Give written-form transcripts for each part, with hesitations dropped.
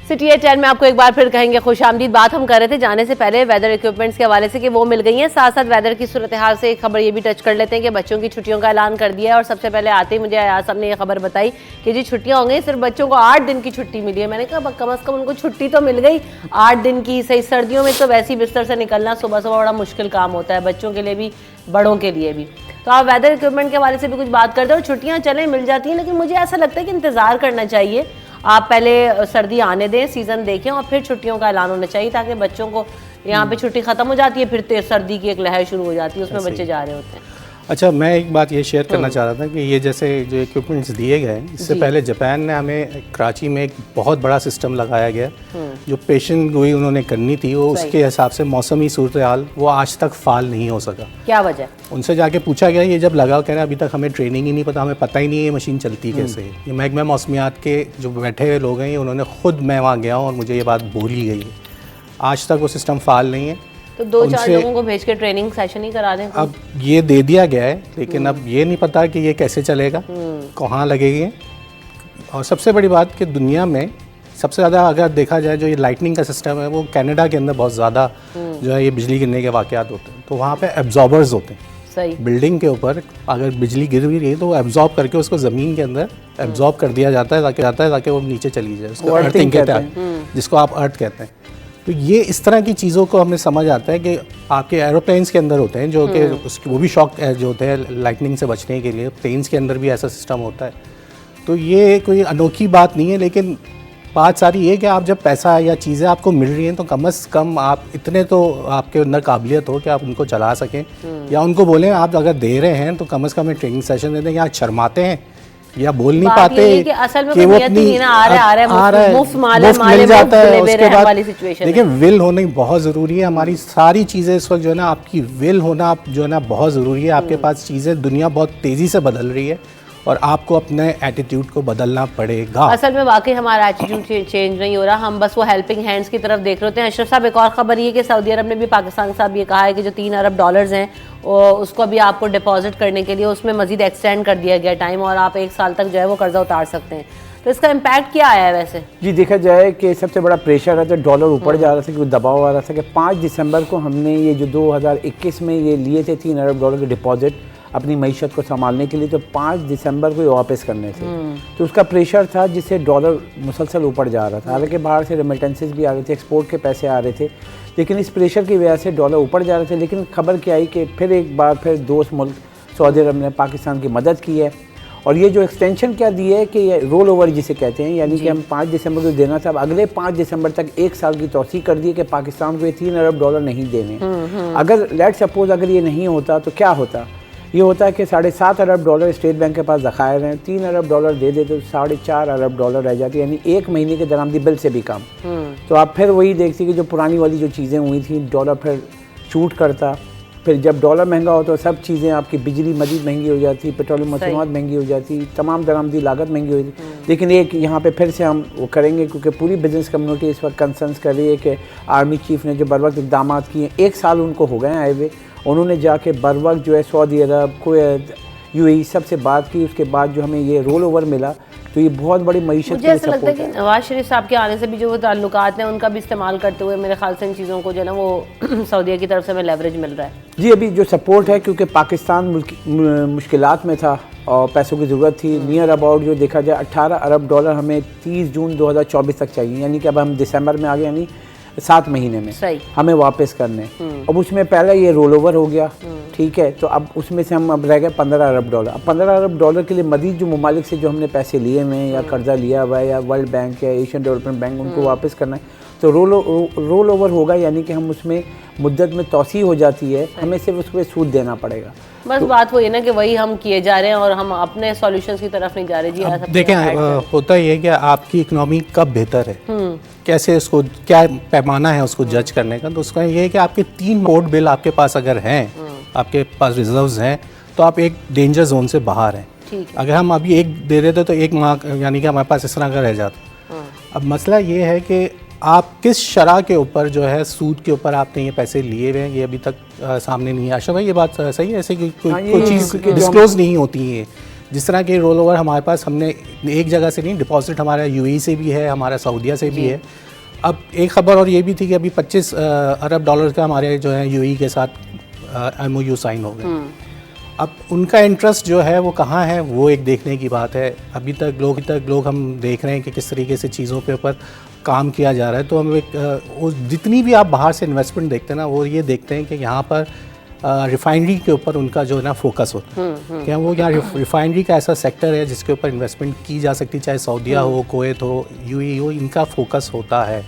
City 10 میں آپ کو ایک بار پھر کہیں گے خوش آمدید. بات ہم کر رہے تھے جانے سے پہلے ویدر ایکوپمنٹس کے حوالے سے کہ وہ مل گئی ہیں. ساتھ ساتھ ویدر کی صورتحال سے ایک خبر یہ بھی ٹچ کر لیتے ہیں کہ بچوں کی چھٹیوں کا اعلان کر دیا ہے. اور سب سے پہلے آتے ہی مجھے ایاز صاحب نے یہ خبر بتائی کہ جی چھٹیاں ہوں گئی, صرف بچوں کو 8 دن کی چھٹی ملی ہے. میں نے کہا کم از کم ان کو چھٹی تو مل گئی 8 دن کی. صحیح سردیوں میں تو ویسے ہی بستر سے نکلنا صبح صبح بڑا مشکل کام ہوتا ہے, بچوں کے لیے بھی بڑوں کے لیے بھی. تو آپ ویدر ایکوپمنٹ کے حوالے سے بھی کچھ بات کرتے ہیں. اور چھٹیاں چلیں مل جاتی ہیں, لیکن مجھے ایسا لگتا ہے کہ انتظار کرنا چاہیے. آپ پہلے سردی آنے دیں, سیزن دیکھیں, اور پھر چھٹیوں کا اعلان ہونا چاہیے تاکہ بچوں کو یہاں پہ چھٹی ختم ہو جاتی ہے, پھر سردی کی ایک لہر شروع ہو جاتی ہے, اس میں بچے جا رہے ہوتے ہیں. اچھا, میں ایک بات یہ شیئر کرنا چاہ رہا تھا کہ یہ جیسے جو ایکوپمنٹس دیے گئے ہیں, اس سے پہلے جاپان نے ہمیں کراچی میں ایک بہت بڑا سسٹم لگایا گیا جو پیشن گوئی انہوں نے کرنی تھی, وہ اس کے حساب سے موسمی صورتحال وہ آج تک فعال نہیں ہو سکا. کیا وجہ؟ ان سے جا کے پوچھا گیا, یہ جب لگا کہہ رہے ابھی تک ہمیں ٹریننگ ہی نہیں پتا, ہمیں پتہ ہی نہیں ہے یہ مشین چلتی کیسے ہے. یہ محکمہ موسمیات کے جو بیٹھے ہوئے لوگ ہیں, انہوں نے خود, میں وہاں گیا ہوں اور مجھے یہ بات بولی گئی ہے, آج تک وہ سسٹم فعال نہیں ہے. تو 2-4 لوگوں کو بھیج کے ٹریننگ سیشن ہی کرا دیں. اب یہ دے دیا گیا ہے, لیکن اب یہ نہیں پتا کہ یہ کیسے چلے گا, کہاں لگے گی. اور سب سے بڑی بات کہ دنیا میں سب سے زیادہ اگر دیکھا جائے جو یہ لائٹننگ کا سسٹم ہے, وہ کینیڈا کے اندر بہت زیادہ جو ہے یہ بجلی گرنے کے واقعات ہوتے ہیں. تو وہاں پہ ایبزاربرز ہوتے ہیں بلڈنگ کے اوپر, اگر بجلی گر بھی رہی ہے تو وہ ایبزارب کر کے اس کو زمین کے اندر ایبزارب کر دیا جاتا ہے تاکہ وہ نیچے چلی جائے. اس کو ارتھنگ کہتے ہیں, جس کو آپ ارتھ کہتے ہیں. تو یہ اس طرح کی چیزوں کو ہمیں سمجھ آتا ہے کہ آپ کے ایروپلینس کے اندر ہوتے ہیں جو کہ وہ بھی شاک جو ہوتے ہیں لائٹننگ سے بچنے کے لیے, پلینس کے اندر بھی ایسا سسٹم ہوتا ہے. تو یہ کوئی انوکھی بات نہیں ہے, لیکن بات ساری یہ کہ آپ جب پیسہ یا چیزیں آپ کو مل رہی ہیں تو کم از کم آپ اتنے تو آپ کے اندر قابلیت ہو کہ آپ ان کو چلا سکیں, یا ان کو بولیں آپ اگر دے رہے ہیں تو کم از کم ٹریننگ سیشن دے دیں. یا شرماتے ہیں یا بول نہیں پاتے کہ وہ اپنی مفت مل جاتا ہے. اس کے بعد دیکھیں ول ہونا بہت ضروری ہے. ہماری ساری چیزیں اس وقت جو ہے نا, آپ کی ول ہونا جو ہے نا بہت ضروری ہے. آپ کے پاس چیزیں, دنیا بہت تیزی سے بدل رہی ہے اور آپ کو اپنے ایٹیٹیوڈ کو بدلنا پڑے گا. اصل میں واقعی ہمارا ایٹیٹیوڈ چینج نہیں ہو رہا, ہم بس وہ ہیلپنگ ہینڈس کی طرف دیکھ رہے ہوتے ہیں. اشرف صاحب, ایک اور خبر یہ کہ سعودی عرب نے بھی پاکستان صاحب یہ کہا ہے کہ جو $3 ارب ہیں اس کو بھی آپ کو ڈپازٹ کرنے کے لیے اس میں مزید ایکسٹینڈ کر دیا گیا ٹائم, اور آپ 1 سال تک جو ہے وہ قرضہ اتار سکتے ہیں. تو اس کا امپیکٹ کیا آیا ہے ویسے؟ جی دیکھا جائے کہ سب سے بڑا پریشر ہے تو ڈالر اوپر جا رہا تھا, کہ دباؤ آ رہا تھا کہ 5 دسمبر کو ہم نے یہ جو 2021 میں یہ لیے تھے $3 ارب کے ڈپازٹ اپنی معیشت کو سنبھالنے کے لیے, تو 5 دسمبر کو یہ واپس کرنے تھے. تو اس کا پریشر تھا جس سے ڈالر مسلسل اوپر جا رہا تھا. حالانکہ باہر سے ریمیٹنسز بھی آ رہے تھے, ایکسپورٹ کے پیسے آ رہے تھے, لیکن اس پریشر کی وجہ سے ڈالر اوپر جا رہے تھے. لیکن خبر کیا آئی کہ پھر ایک بار پھر دوست ملک سعودی عرب نے پاکستان کی مدد کی ہے, اور یہ جو ایکسٹینشن کیا دی ہے کہ یہ رول اوور جسے کہتے ہیں, یعنی کہ ہم 5 دسمبر کو دینا تھا, اب اگلے 5 دسمبر تک 1 سال کی توسیع کر دی ہے کہ پاکستان کو یہ $3 ارب نہیں دینے. اگر لیٹ سپوز اگر یہ نہیں ہوتا تو کیا ہوتا؟ یہ ہوتا ہے کہ $7.5 ارب اسٹیٹ بینک کے پاس ذخائر ہیں, $3 ارب دے دیتے تو $4.5 ارب رہ جاتی, یعنی 1 مہینے کے درآمدی بل سے بھی کم. تو آپ پھر وہی دیکھتی کہ جو پرانی والی جو چیزیں ہوئی تھیں, ڈالر پھر شوٹ کرتا. پھر جب ڈالر مہنگا ہوتا ہے سب چیزیں, آپ کی بجلی مزید مہنگی ہو جاتی, پیٹرولیم مصنوعات مہنگی ہو جاتی, تمام درآمدی لاگت مہنگی ہو جاتی. لیکن ایک یہاں پہ پھر سے ہم وہ کریں گے, کیونکہ پوری بزنس کمیونٹی اس وقت کنسرنس کر رہی ہے کہ آرمی چیف نے جو بر وقت اقدامات کیے, 1 سال ان کو ہو گئے ہیں آئے ہوئے, انہوں نے جا کے بر وقت جو ہے سعودی عرب, کویت, UAE سب سے بات کی. اس کے بعد جو ہمیں یہ رول اوور ملا تو یہ بہت بڑی معیشت. مجھے ایسا لگتا ہے کہ نواز شریف صاحب کے آنے سے بھی جو وہ تعلقات ہیں ان کا بھی استعمال کرتے ہوئے میرے خیال سے ان چیزوں کو جو ہے نا وہ سعودیہ کی طرف سے ہمیں لیوریج مل رہا ہے. جی ابھی جو سپورٹ ہے, کیونکہ پاکستان مشکلات میں تھا اور پیسوں کی ضرورت تھی, نیئر اباؤٹ جو دیکھا جائے $18 ارب ہمیں 30 جون 2024 تک چاہیے, یعنی کہ اب ہم دسمبر میں آ گئے, یعنی 7 مہینے میں ہمیں واپس کرنے. اب اس میں پہلے یہ رول اوور ہو گیا, ٹھیک ہے, تو اب اس میں سے ہم اب رہ گئے $15 ارب. اب $15 ارب کے لیے مزید جو ممالک سے جو ہم نے پیسے لیے ہوئے ہیں یا قرضہ لیا ہوا ہے, یا ورلڈ بینک یا ایشین ڈیولپمنٹ بینک, ان کو واپس کرنا ہے. تو رول اوور ہوگا, یعنی کہ ہم اس میں مدت میں توسیع ہو جاتی ہے, ہمیں صرف اس پہ سود دینا پڑے گا. بس بات وہی ہے نا کہ وہی ہم کیے جا رہے ہیں اور ہم اپنے سولوشنز کی طرف نہیں جا رہے. جی دیکھیں, ہوتا یہ کہ آپ کی اکنامی کب بہتر ہے, کیسے اس کو کیا پیمانہ ہے اس کو جج کرنے کا. تو اس کا یہ ہے کہ آپ کے 3 موڈ بل آپ کے پاس اگر ہیں, آپ کے پاس ریزروز ہیں, تو آپ ایک ڈینجر زون سے باہر ہیں. اگر ہم ابھی 1 دے دیتے تو 1 ماہ یعنی کہ ہمارے پاس اس طرح کا رہ جاتا. اب مسئلہ یہ ہے کہ آپ کس شرح کے اوپر جو ہے سود کے اوپر آپ نے یہ پیسے لیے ہوئے ہیں, یہ ابھی تک سامنے نہیں ہے. اشرف بھائی یہ بات صحیح ہے, ایسے کوئی چیز ڈسکلوز نہیں ہوتی ہے جس طرح کے رول اوور ہمارے پاس، ہم نے ایک جگہ سے نہیں، ڈپازٹ ہمارا UAE سے بھی ہے، ہمارا سعودیہ سے بھی ہے. اب ایک خبر اور یہ بھی تھی کہ ابھی $25 ارب کا ہمارے جو ہے UAE کے ساتھ MOU سائن ہو گئے. اب ان کا انٹرسٹ جو ہے وہ کہاں ہے، وہ ایک دیکھنے کی بات ہے. ابھی تک لوگ ہم دیکھ رہے ہیں کہ کس طریقے سے چیزوں کے اوپر کام کیا جا رہا ہے. تو ہم ایک جتنی بھی آپ باہر سے انویسٹمنٹ دیکھتے ہیں نا، وہ یہ دیکھتے ہیں کہ یہاں پر ریفائنری کے اوپر ان کا جو ہے نا فوکس ہوتا ہے کہ وہ یہاں ریفائنری کا ایسا سیکٹر ہے جس کے اوپر انویسٹمنٹ کی جا سکتی، چاہے سعودیہ ہو، کویت ہو، UAE ہو، ان کا فوکس ہوتا ہے.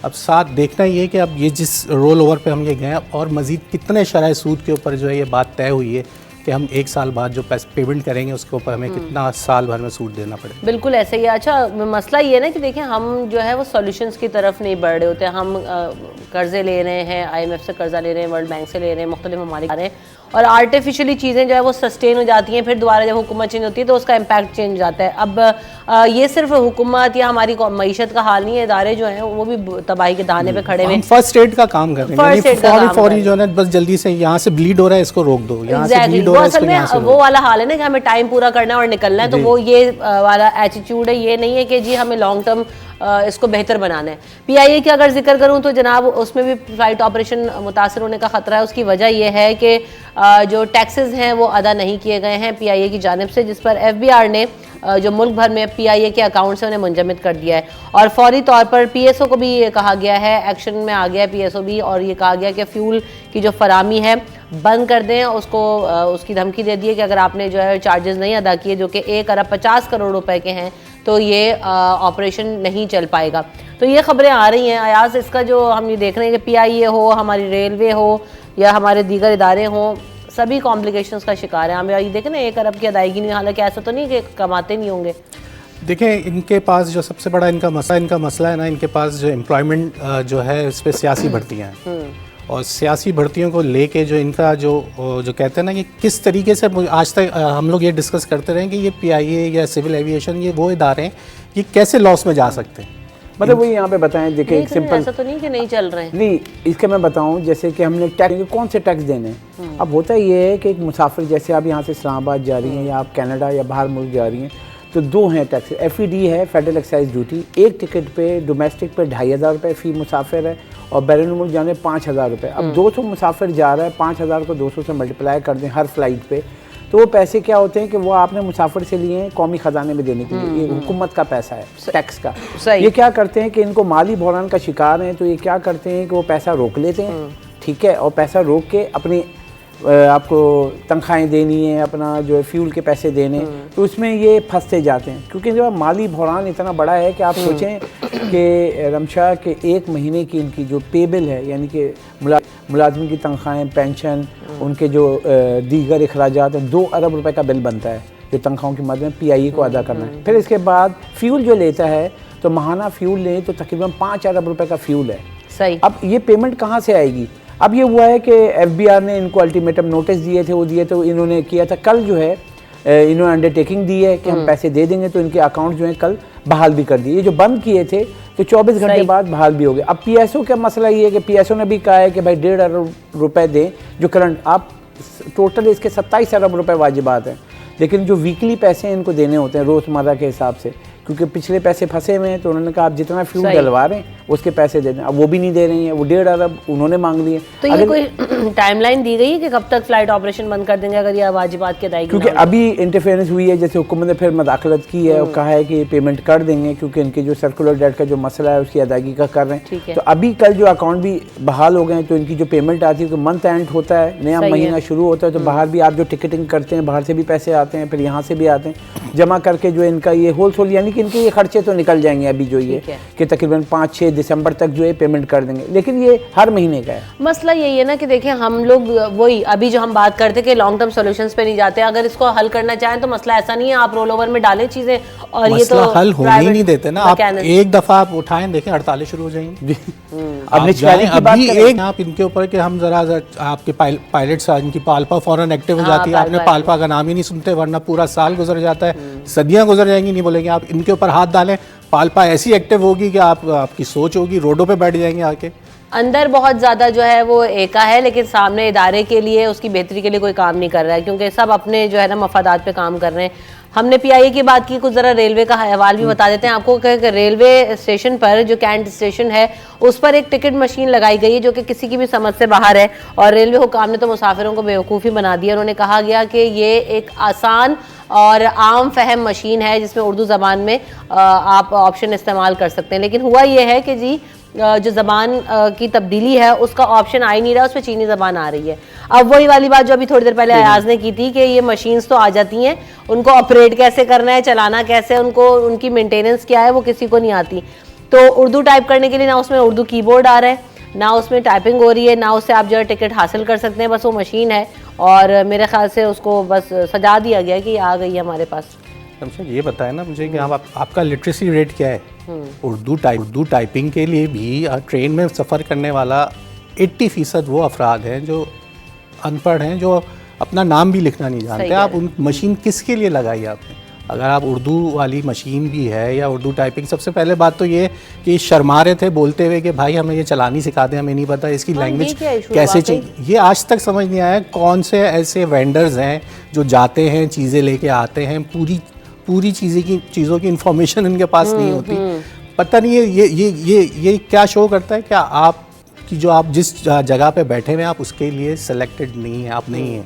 اب ساتھ دیکھنا یہ کہ اب یہ جس رول اوور پہ ہم یہ گئے اور مزید کتنے شرح سود کے اوپر جو ہے یہ بات طے ہوئی ہے کہ ہم 1 سال بعد جو پیمنٹ کریں گے اس کے اوپر ہمیں کتنا سال بھر میں سود دینا پڑے. بالکل ایسے ہی. اچھا مسئلہ یہ نا کہ دیکھیں ہم جو ہے وہ سولوشنز کی طرف نہیں بڑھ رہے ہوتے. ہم قرضے لے رہے ہیں، IMF سے قرضہ لے رہے ہیں، ورلڈ بینک سے لے رہے ہیں، مختلف ممالک آ رہے ہیں، اور آرٹیفیشلی چیزیں جو ہے وہ سسٹین ہو جاتی ہیں. پھر دوبارہ جب حکومت چینج ہوتی ہے تو اس کا امپیکٹ چینج ہو جاتا ہے. اب یہ صرف حکومت یا ہماری معیشت کا حال نہیں ہے، ادارے جو ہیں وہ بھی تباہی کے دہانے پہ کھڑے ہوئے ہیں. ہم فرسٹ ایڈ کا کام کر رہے ہیں، فوری جو ہے نا بس جلدی سے یہاں سے بلیڈ ہو رہا ہے اس کو روک دو، یہاں سے بلیڈ ہو رہا ہے اس کو یہاں سے. وہ والا حال ہے نا کہ ہمیں ٹائم پورا کرنا ہے اور نکلنا ہے. تو وہ یہ والا ایٹیٹیوڈ ہے، یہ نہیں ہے کہ جی ہمیں لانگ ٹرم اس کو بہتر بنانا ہے. PIA کی اگر ذکر کروں تو جناب اس میں بھی فلائٹ آپریشن متاثر ہونے کا خطرہ ہے. اس کی وجہ یہ ہے کہ جو ٹیکسز ہیں وہ ادا نہیں کیے گئے ہیں PIA کی جانب سے، جس پر FBR نے جو ملک بھر میں PIA کے اکاؤنٹ سے انہیں منجمد کر دیا ہے. اور فوری طور پر PSO کو بھی یہ کہا گیا ہے، ایکشن میں آ گیا ہے PSO بھی، اور یہ کہا گیا کہ فیول کی جو فراہمی ہے بند کر دیں. اس کو اس کی دھمکی دے دی ہے کہ اگر آپ نے جو ہے چارجز نہیں ادا کیے جو کہ 1 ارب 50 کروڑ روپے کے ہیں تو یہ آپریشن نہیں چل پائے گا. تو یہ خبریں آ رہی ہیں. ایاز اس کا جو ہم یہ دیکھ رہے ہیں کہ PIA ہو، ہماری ریلوے ہو یا ہمارے دیگر ادارے ہوں، سبھی کمپلیکیشنز کا شکار ہیں. ہم یہ دیکھیں نا 1 ارب کی ادائیگی نہیں، حالانکہ ایسا تو نہیں کہ کماتے نہیں ہوں گے. دیکھیں ان کے پاس جو سب سے بڑا ان کا مسئلہ ہے نا، ان کے پاس جو امپلائمنٹ جو ہے اس پہ سیاسی بھرتیاں ہیں، اور سیاسی بھرتیوں کو لے کے جو ان کا جو کہتے ہیں نا کہ کس طریقے سے آج تک ہم لوگ یہ ڈسکس کرتے رہے کہ یہ PIA یا سول ایویشن یہ وہ ادارے ہیں یہ کیسے لاس میں جا سکتے ہیں. مطلب وہی یہاں پہ بتائیں. دیکھیں ایک سمپل، ایسا تو نہیں کہ نہیں چل رہے ہیں. نہیں اس کے میں بتاؤں، جیسے کہ ہم نے ٹیکس کون سے ٹیکس دینے ہیں. اب ہوتا یہ ہے کہ ایک مسافر جیسے آپ یہاں سے اسلام آباد جا رہی ہیں یا آپ کینیڈا یا باہر ملک جا رہی ہیں تو 2 ہیں ٹیکس. FED ہے، فیڈرل ایکسائز ڈیوٹی. ایک ٹکٹ پہ ڈومیسٹک پہ 2500 روپے فی مسافر ہے، اور بیرون ملک جانے 5000 روپے. اب 200 مسافر جا رہا ہے، 5000 کو 200 سے ملٹیپلائی کر دیں ہر فلائٹ پہ، تو وہ پیسے کیا ہوتے ہیں کہ وہ آپ نے مسافر سے لیے ہیں قومی خزانے میں دینے کے لیے. یہ حکومت کا پیسہ ہے ٹیکس کا. یہ کیا کرتے ہیں کہ ان کو مالی بحران کا شکار ہیں، تو یہ کیا کرتے ہیں کہ وہ پیسہ روک لیتے ہیں، ٹھیک ہے، اور پیسہ روک کے اپنی آپ کو تنخواہیں دینی ہے، اپنا جو ہے فیول کے پیسے دینے، تو اس میں یہ پھنستے جاتے ہیں. کیونکہ جو مالی بحران اتنا بڑا ہے کہ آپ سوچیں کہ رمشا کے 1 مہینے کی ان کی جو پے بل ہے، یعنی کہ ملازمین کی تنخواہیں، پینشن، ان کے جو دیگر اخراجات ہیں، 2 ارب روپے کا بل بنتا ہے جو تنخواہوں کی مد میں PIA کو ادا کرنا ہے. پھر اس کے بعد فیول جو لیتا ہے تو ماہانہ فیول لیں تو تقریباً 5 ارب روپے کا فیول ہے. صحیح. اب یہ پیمنٹ کہاں سے آئے گی؟ اب یہ ہوا ہے کہ FBR نے ان کو الٹیمیٹم نوٹس دیے تھے، وہ دیے تو انہوں نے کیا تھا. کل جو ہے انہوں نے انڈرٹیکنگ دی ہے کہ ہم پیسے دے دیں گے، تو ان کے اکاؤنٹ جو ہیں کل بحال بھی کر دیے. یہ جو بند کیے تھے تو 24 گھنٹے بعد بحال بھی ہو گئے. اب PSO کا مسئلہ یہ ہے کہ PSO نے بھی کہا ہے کہ بھائی 1.5 ارب روپے دیں جو کرنٹ. آپ ٹوٹل اس کے 27 ارب روپے واجبات ہیں، لیکن جو ویکلی پیسے ان کو دینے ہوتے ہیں روزمرہ کے حساب سے، کیونکہ پچھلے پیسے پھنسے ہوئے ہیں، تو انہوں نے کہا آپ جتنا فیول ڈلوا رہے ہیں اس کے پیسے دے دیں. اب وہ بھی نہیں دے رہی ہیں، وہ 1.5 ارب انہوں نے مانگ لیے. تو یہ کوئی ٹائم لائن دی گئی ہے کہ کب تک فلائٹ آپریشن بند کر دیں گے اگر یہ واجبات کی ادائیگی؟ کیونکہ ابھی انٹرفیئرنس ہوئی ہے، جیسے حکومت نے پھر مداخلت کی ہے اور کہا ہے کہ پیمنٹ کر دیں گے، کیونکہ ان کے جو سرکولر ڈیٹ کا جو مسئلہ ہے اس کی ادائیگی کا کر رہے ہیں. تو ابھی کل جو اکاؤنٹ بھی بحال ہو گئے ہیں، تو ان کی جو پیمنٹ آتی ہے کہ منتھ اینڈ ہوتا ہے، نیا مہینہ شروع ہوتا ہے، تو باہر بھی آپ جو ٹکٹنگ کرتے ہیں باہر سے بھی پیسے آتے ہیں، پھر یہاں سے بھی آتے ہیں، جمع کر کے جو ان کا یہ ہول سول، یعنی کہ ان کے یہ خرچے تو نکل جائیں گے ابھی جو یہ کہ تقریباً 5-6 دسمبر تک جو ہے پیمنٹ کر دیں گے. لیکن یہ ہر مہینے کا ہے. مسئلہ یہی ہے نا کہ دیکھیں ہم لوگ وہی ابھی جو ہم بات کرتے کہ لانگ ٹرم سولوشنز پہ نہیں جاتے. اگر اس کو حل کرنا چاہیں تو مسئلہ ایسا نہیں ہے آپ رول اوور میں ڈالیں چیزیں اور یہ تو حل ہونے ہی نہیں دیتے نا. آپ ایک دفعہ آپ اٹھائیں دیکھیں ہڑتالیں شروع ہو جائیں گی. ابھی ایک آپ ان کے اوپر کہ ہم ذرا آپ کے پائلٹس ان کی پالپا فوراً ایکٹیو ہو جاتی ہے. آپ نے پالپا کا نام ہی نہیں سنتے، ورنہ پورا سال گزر جاتا ہے، صدیاں گزر جائیں گی، نہیں بولیں گے. آپ ان کے اوپر ہاتھ ڈالیں، پالپا ایسی ایکٹیو ہوگی کہ آپ کی سوچ ہوگی، روڈوں پہ بیٹھ جائیں گے آ کے. اندر بہت زیادہ جو ہے وہ ایکا ہے، لیکن سامنے ادارے کے لیے اس کی بہتری کے لیے کوئی کام نہیں کر رہا ہے، کیونکہ سب اپنے جو ہے نا مفادات پہ کام کر رہے ہیں. ہم نے پی آئی اے کی بات کی، کچھ ذرا ریلوے کا احوال بھی بتا دیتے ہیں آپ کو کہ ریلوے اسٹیشن پر جو کینٹ اسٹیشن ہے اس پر ایک ٹکٹ مشین لگائی گئی ہے جو کہ کسی کی بھی سمجھ سے باہر ہے، اور ریلوے حکام نے تو مسافروں کو بیوقوفی بنا دیا. انہوں نے کہا گیا کہ یہ ایک آسان اور عام فہم مشین ہے جس میں اردو زبان میں آپ آپشن استعمال کر سکتے ہیں، لیکن ہوا یہ ہے کہ جی جو زبان کی تبدیلی ہے اس کا آپشن آ ہی نہیں رہا، اس پہ چینی زبان آ رہی ہے. اب وہی والی بات جو ابھی تھوڑی دیر پہلے ایاز نے کی تھی کہ یہ مشینز تو آ جاتی ہیں، ان کو آپریٹ کیسے کرنا ہے، چلانا کیسے، ان کی مینٹیننس کیا ہے، وہ کسی کو نہیں آتی. تو اردو ٹائپ کرنے کے لیے نہ اس میں اردو کی بورڈ آ رہا ہے، نہ اس میں ٹائپنگ ہو رہی ہے، نہ اس سے آپ جو ہے ٹکٹ حاصل کر سکتے ہیں، بس وہ مشین ہے اور میرے خیال سے اس کو بس سجا دیا گیا کہ یہ آ گئی ہے ہمارے پاس. یہ بتائیں نا مجھے کہ آپ کا لٹریسی ریٹ کیا ہے؟ اردو ٹائپنگ کے لیے بھی ٹرین میں سفر کرنے والا 80% وہ افراد ہیں جو ان پڑھ ہیں، جو اپنا نام بھی لکھنا نہیں جانتے. آپ ان مشین کس کے لیے لگائی آپ نے؟ اگر آپ اردو والی مشین بھی ہے یا اردو ٹائپنگ، سب سے پہلے بات تو یہ کہ شرما رہے تھے بولتے ہوئے کہ بھائی ہمیں یہ چلانی سکھا دیں، ہمیں نہیں پتہ اس کی لینگویج کیسے چاہیے. یہ آج تک سمجھ نہیں آیا کون سے ایسے وینڈرز ہیں جو جاتے ہیں چیزیں لے کے آتے ہیں، پوری چیزوں کی انفارمیشن ان کے پاس نہیں ہوتی. پتہ نہیں یہ کیا شو کرتا ہے، کیا آپ کی جو آپ جس جگہ پہ بیٹھے ہوئے ہیں آپ اس کے لیے سلیکٹڈ نہیں ہیں، آپ نہیں ہیں،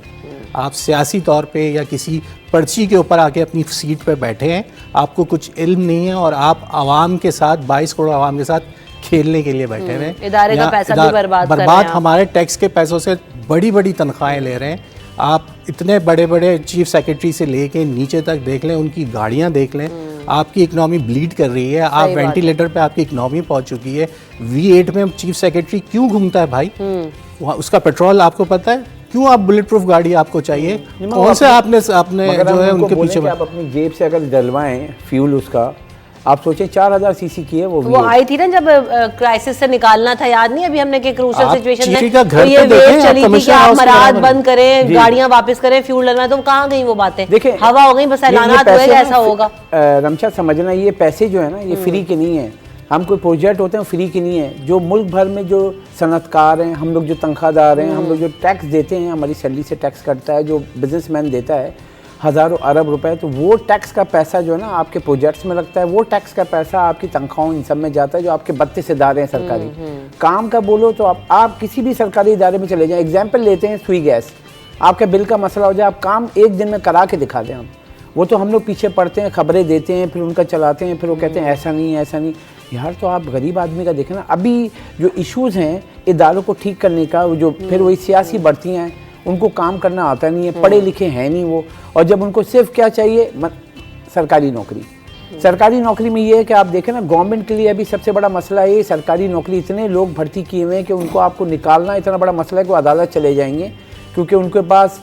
آپ سیاسی طور پہ یا کسی پرچی کے اوپر آ کے اپنی سیٹ پہ بیٹھے ہیں، آپ کو کچھ علم نہیں ہے اور آپ عوام کے ساتھ 22 کروڑ عوام کے ساتھ کھیلنے کے لیے بیٹھے ہوئے ہیں. ادارے کا پیسہ بھی برباد ہمارے ٹیکس کے پیسوں سے بڑی تنخواہیں لے رہے ہیں. آپ اتنے بڑے چیف سیکرٹری سے لے کے نیچے تک دیکھ لیں، ان کی گاڑیاں دیکھ لیں، آپ کی اکنامی بلیڈ کر رہی ہے. آپ وینٹیلیٹر پہ آپ کی اکنامی پہنچ چکی ہے. V8 میں چیف سیکرٹری کیوں گھومتا ہے بھائی؟ اس کا پیٹرول آپ کو پتہ ہے کیوں؟ آپ بلٹ پروف گاڑی آپ کو چاہیے؟ کون سے آپ نے جو ہے ان کے پیچھے آپ اپنی جیب سے اگر ڈلوائیں فیول اس کا، آپ سوچیں 4000 سی سی کی ہے وہ آئی تھی نا جب کرائسس سے نکالنا تھا، یاد نہیں ابھی ہم نے کہ کروشل سچویشن میں یہ ویو چلی تھی کہ آپ مراد بند کریں، گاڑیاں واپس کریں، فیول ڈلنا، تو کہاں گئی وہ باتیں؟ ہوا ہو گئی، بس اعلانات ہوئے گا، ایسا ہوگا. رمشا سمجھنا یہ پیسے جو ہے نا یہ فری کے نہیں ہیں. ہم کوئی پروجیکٹ ہوتے ہیں فری کے نہیں ہیں. جو ملک بھر میں جو صنعت کار ہیں، ہم لوگ جو تنخواہ دار ہیں، ہم لوگ جو ٹیکس دیتے ہیں، ہماری سیلری سے ٹیکس کٹتا ہے، جو بزنس مین دیتا ہے ہزاروں ارب روپے، تو وہ ٹیکس کا پیسہ جو ہے نا آپ کے پروجیکٹس میں لگتا ہے، وہ ٹیکس کا پیسہ آپ کی تنخواہوں ان سب میں جاتا ہے جو آپ کے 32 ادارے ہیں سرکاری. کام کا بولو تو آپ کسی بھی سرکاری ادارے میں چلے جائیں. ایگزامپل لیتے ہیں سوئی گیس، آپ کا بل کا مسئلہ ہو جائے، آپ کام ایک دن میں کرا کے دکھا دیں. وہ تو ہم لوگ پیچھے پڑتے ہیں، خبریں دیتے ہیں، پھر ان کا چلاتے ہیں، پھر وہ کہتے ہیں ایسا نہیں ایسا نہیں. یار تو آپ غریب آدمی کا دیکھیں نا، ابھی جو ایشوز ہیں اداروں کو ٹھیک کرنے کا، جو پھر وہی سیاسی بڑھتی ہیں، ان کو کام کرنا آتا نہیں ہے، پڑھے لکھے ہیں نہیں وہ، اور جب ان کو صرف کیا چاہیے سرکاری نوکری. سرکاری نوکری میں یہ ہے کہ آپ دیکھیں نا گورنمنٹ کے لیے ابھی سب سے بڑا مسئلہ ہے سرکاری نوکری اتنے لوگ بھرتی کیے ہوئے ہیں کہ ان کو آپ کو نکالنا اتنا بڑا مسئلہ ہے کہ وہ عدالت چلے جائیں گے، کیونکہ ان کے پاس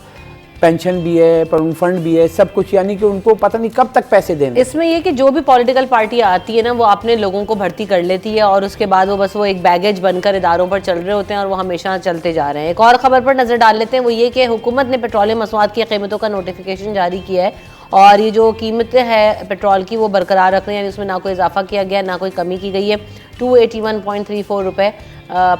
پینشن بھی ہے، پروویڈنٹ فنڈ بھی ہے، سب کچھ، یعنی کہ ان کو پتہ نہیں کب تک پیسے دینے. اس میں یہ کہ جو بھی پولیٹیکل پارٹی آتی ہے نا وہ اپنے لوگوں کو بھرتی کر لیتی ہے اور اس کے بعد وہ بس وہ ایک بیگیج بن کر اداروں پر چل رہے ہوتے ہیں اور وہ ہمیشہ چلتے جا رہے ہیں. ایک اور خبر پر نظر ڈال لیتے ہیں، وہ یہ کہ حکومت نے پیٹرولیم مصنوعات کی قیمتوں کا نوٹیفیکیشن جاری کیا ہے اور یہ جو قیمتیں ہے پیٹرول کی وہ برقرار رکھنے، یعنی اس میں نہ کوئی اضافہ کیا گیا نہ کوئی کمی کی گئی ہے. 281.34 روپے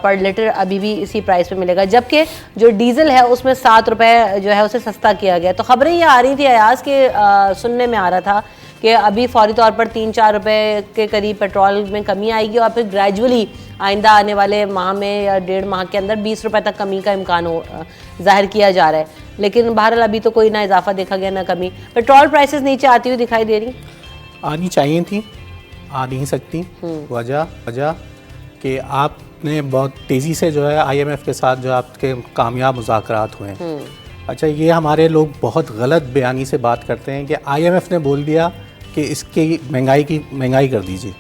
پر لیٹر ابھی بھی اسی پرائس پہ ملے گا، جبکہ جو ڈیزل ہے اس میں 7 روپے جو ہے اسے سستا کیا گیا. تو خبریں یہ آ رہی تھی ایاز کے سننے میں آ رہا تھا کہ ابھی فوری طور پر 3-4 روپے کے قریب پیٹرول میں کمی آئے گی اور پھر گریجولی آئندہ آنے والے ماہ میں یا 1.5 ماہ کے اندر 20 روپے تک کمی کا امکان ظاہر کیا جا رہا ہے. لیکن بہرحال ابھی تو کوئی نہ اضافہ دیکھا گیا نہ کمی. پیٹرول پرائسز نیچے آتی ہوئی دکھائی دے رہی؟ آنی چاہیے تھی، آ نہیں سکتی. وجہ کہ آپ نے بہت تیزی سے جو ہے IMF کے ساتھ جو آپ کے کامیاب مذاکرات ہوئے ہیں. اچھا، یہ ہمارے لوگ بہت غلط بیانی سے بات کرتے ہیں کہ IMF نے بول دیا کہ اس کی مہنگائی کر دیجیے.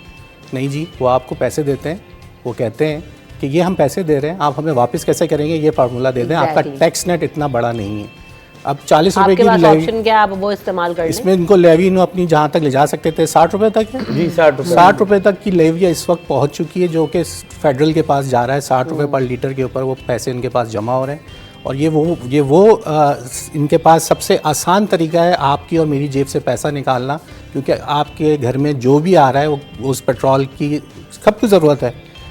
نہیں جی، وہ آپ کو پیسے دیتے ہیں، وہ کہتے ہیں کہ یہ ہم پیسے دے رہے ہیں، آپ ہمیں واپس کیسے کریں گے، یہ فارمولا دے دیں. آپ کا ٹیکس نیٹ اتنا بڑا نہیں ہے. اب 40 روپے کی آپشن کیا آپ وہ استعمال کر لیں. اس میں ان کو لیوی انہوں اپنی جہاں تک لے جا سکتے تھے 60 روپے تک ہے. جی 60 روپے تک کی لیوی اس وقت پہنچ چکی ہے، جو کہ فیڈرل کے پاس جا رہا ہے. 60 روپے پر لیٹر کے اوپر وہ پیسے ان کے پاس جمع ہو رہے ہیں. اور یہ وہ ان کے پاس سب سے آسان طریقہ ہے آپ کی اور میری جیب سے پیسہ نکالنا، کیونکہ آپ کے گھر میں جو بھی آ رہا ہے وہ اس پیٹرول کی سب کو ضرورت ہے.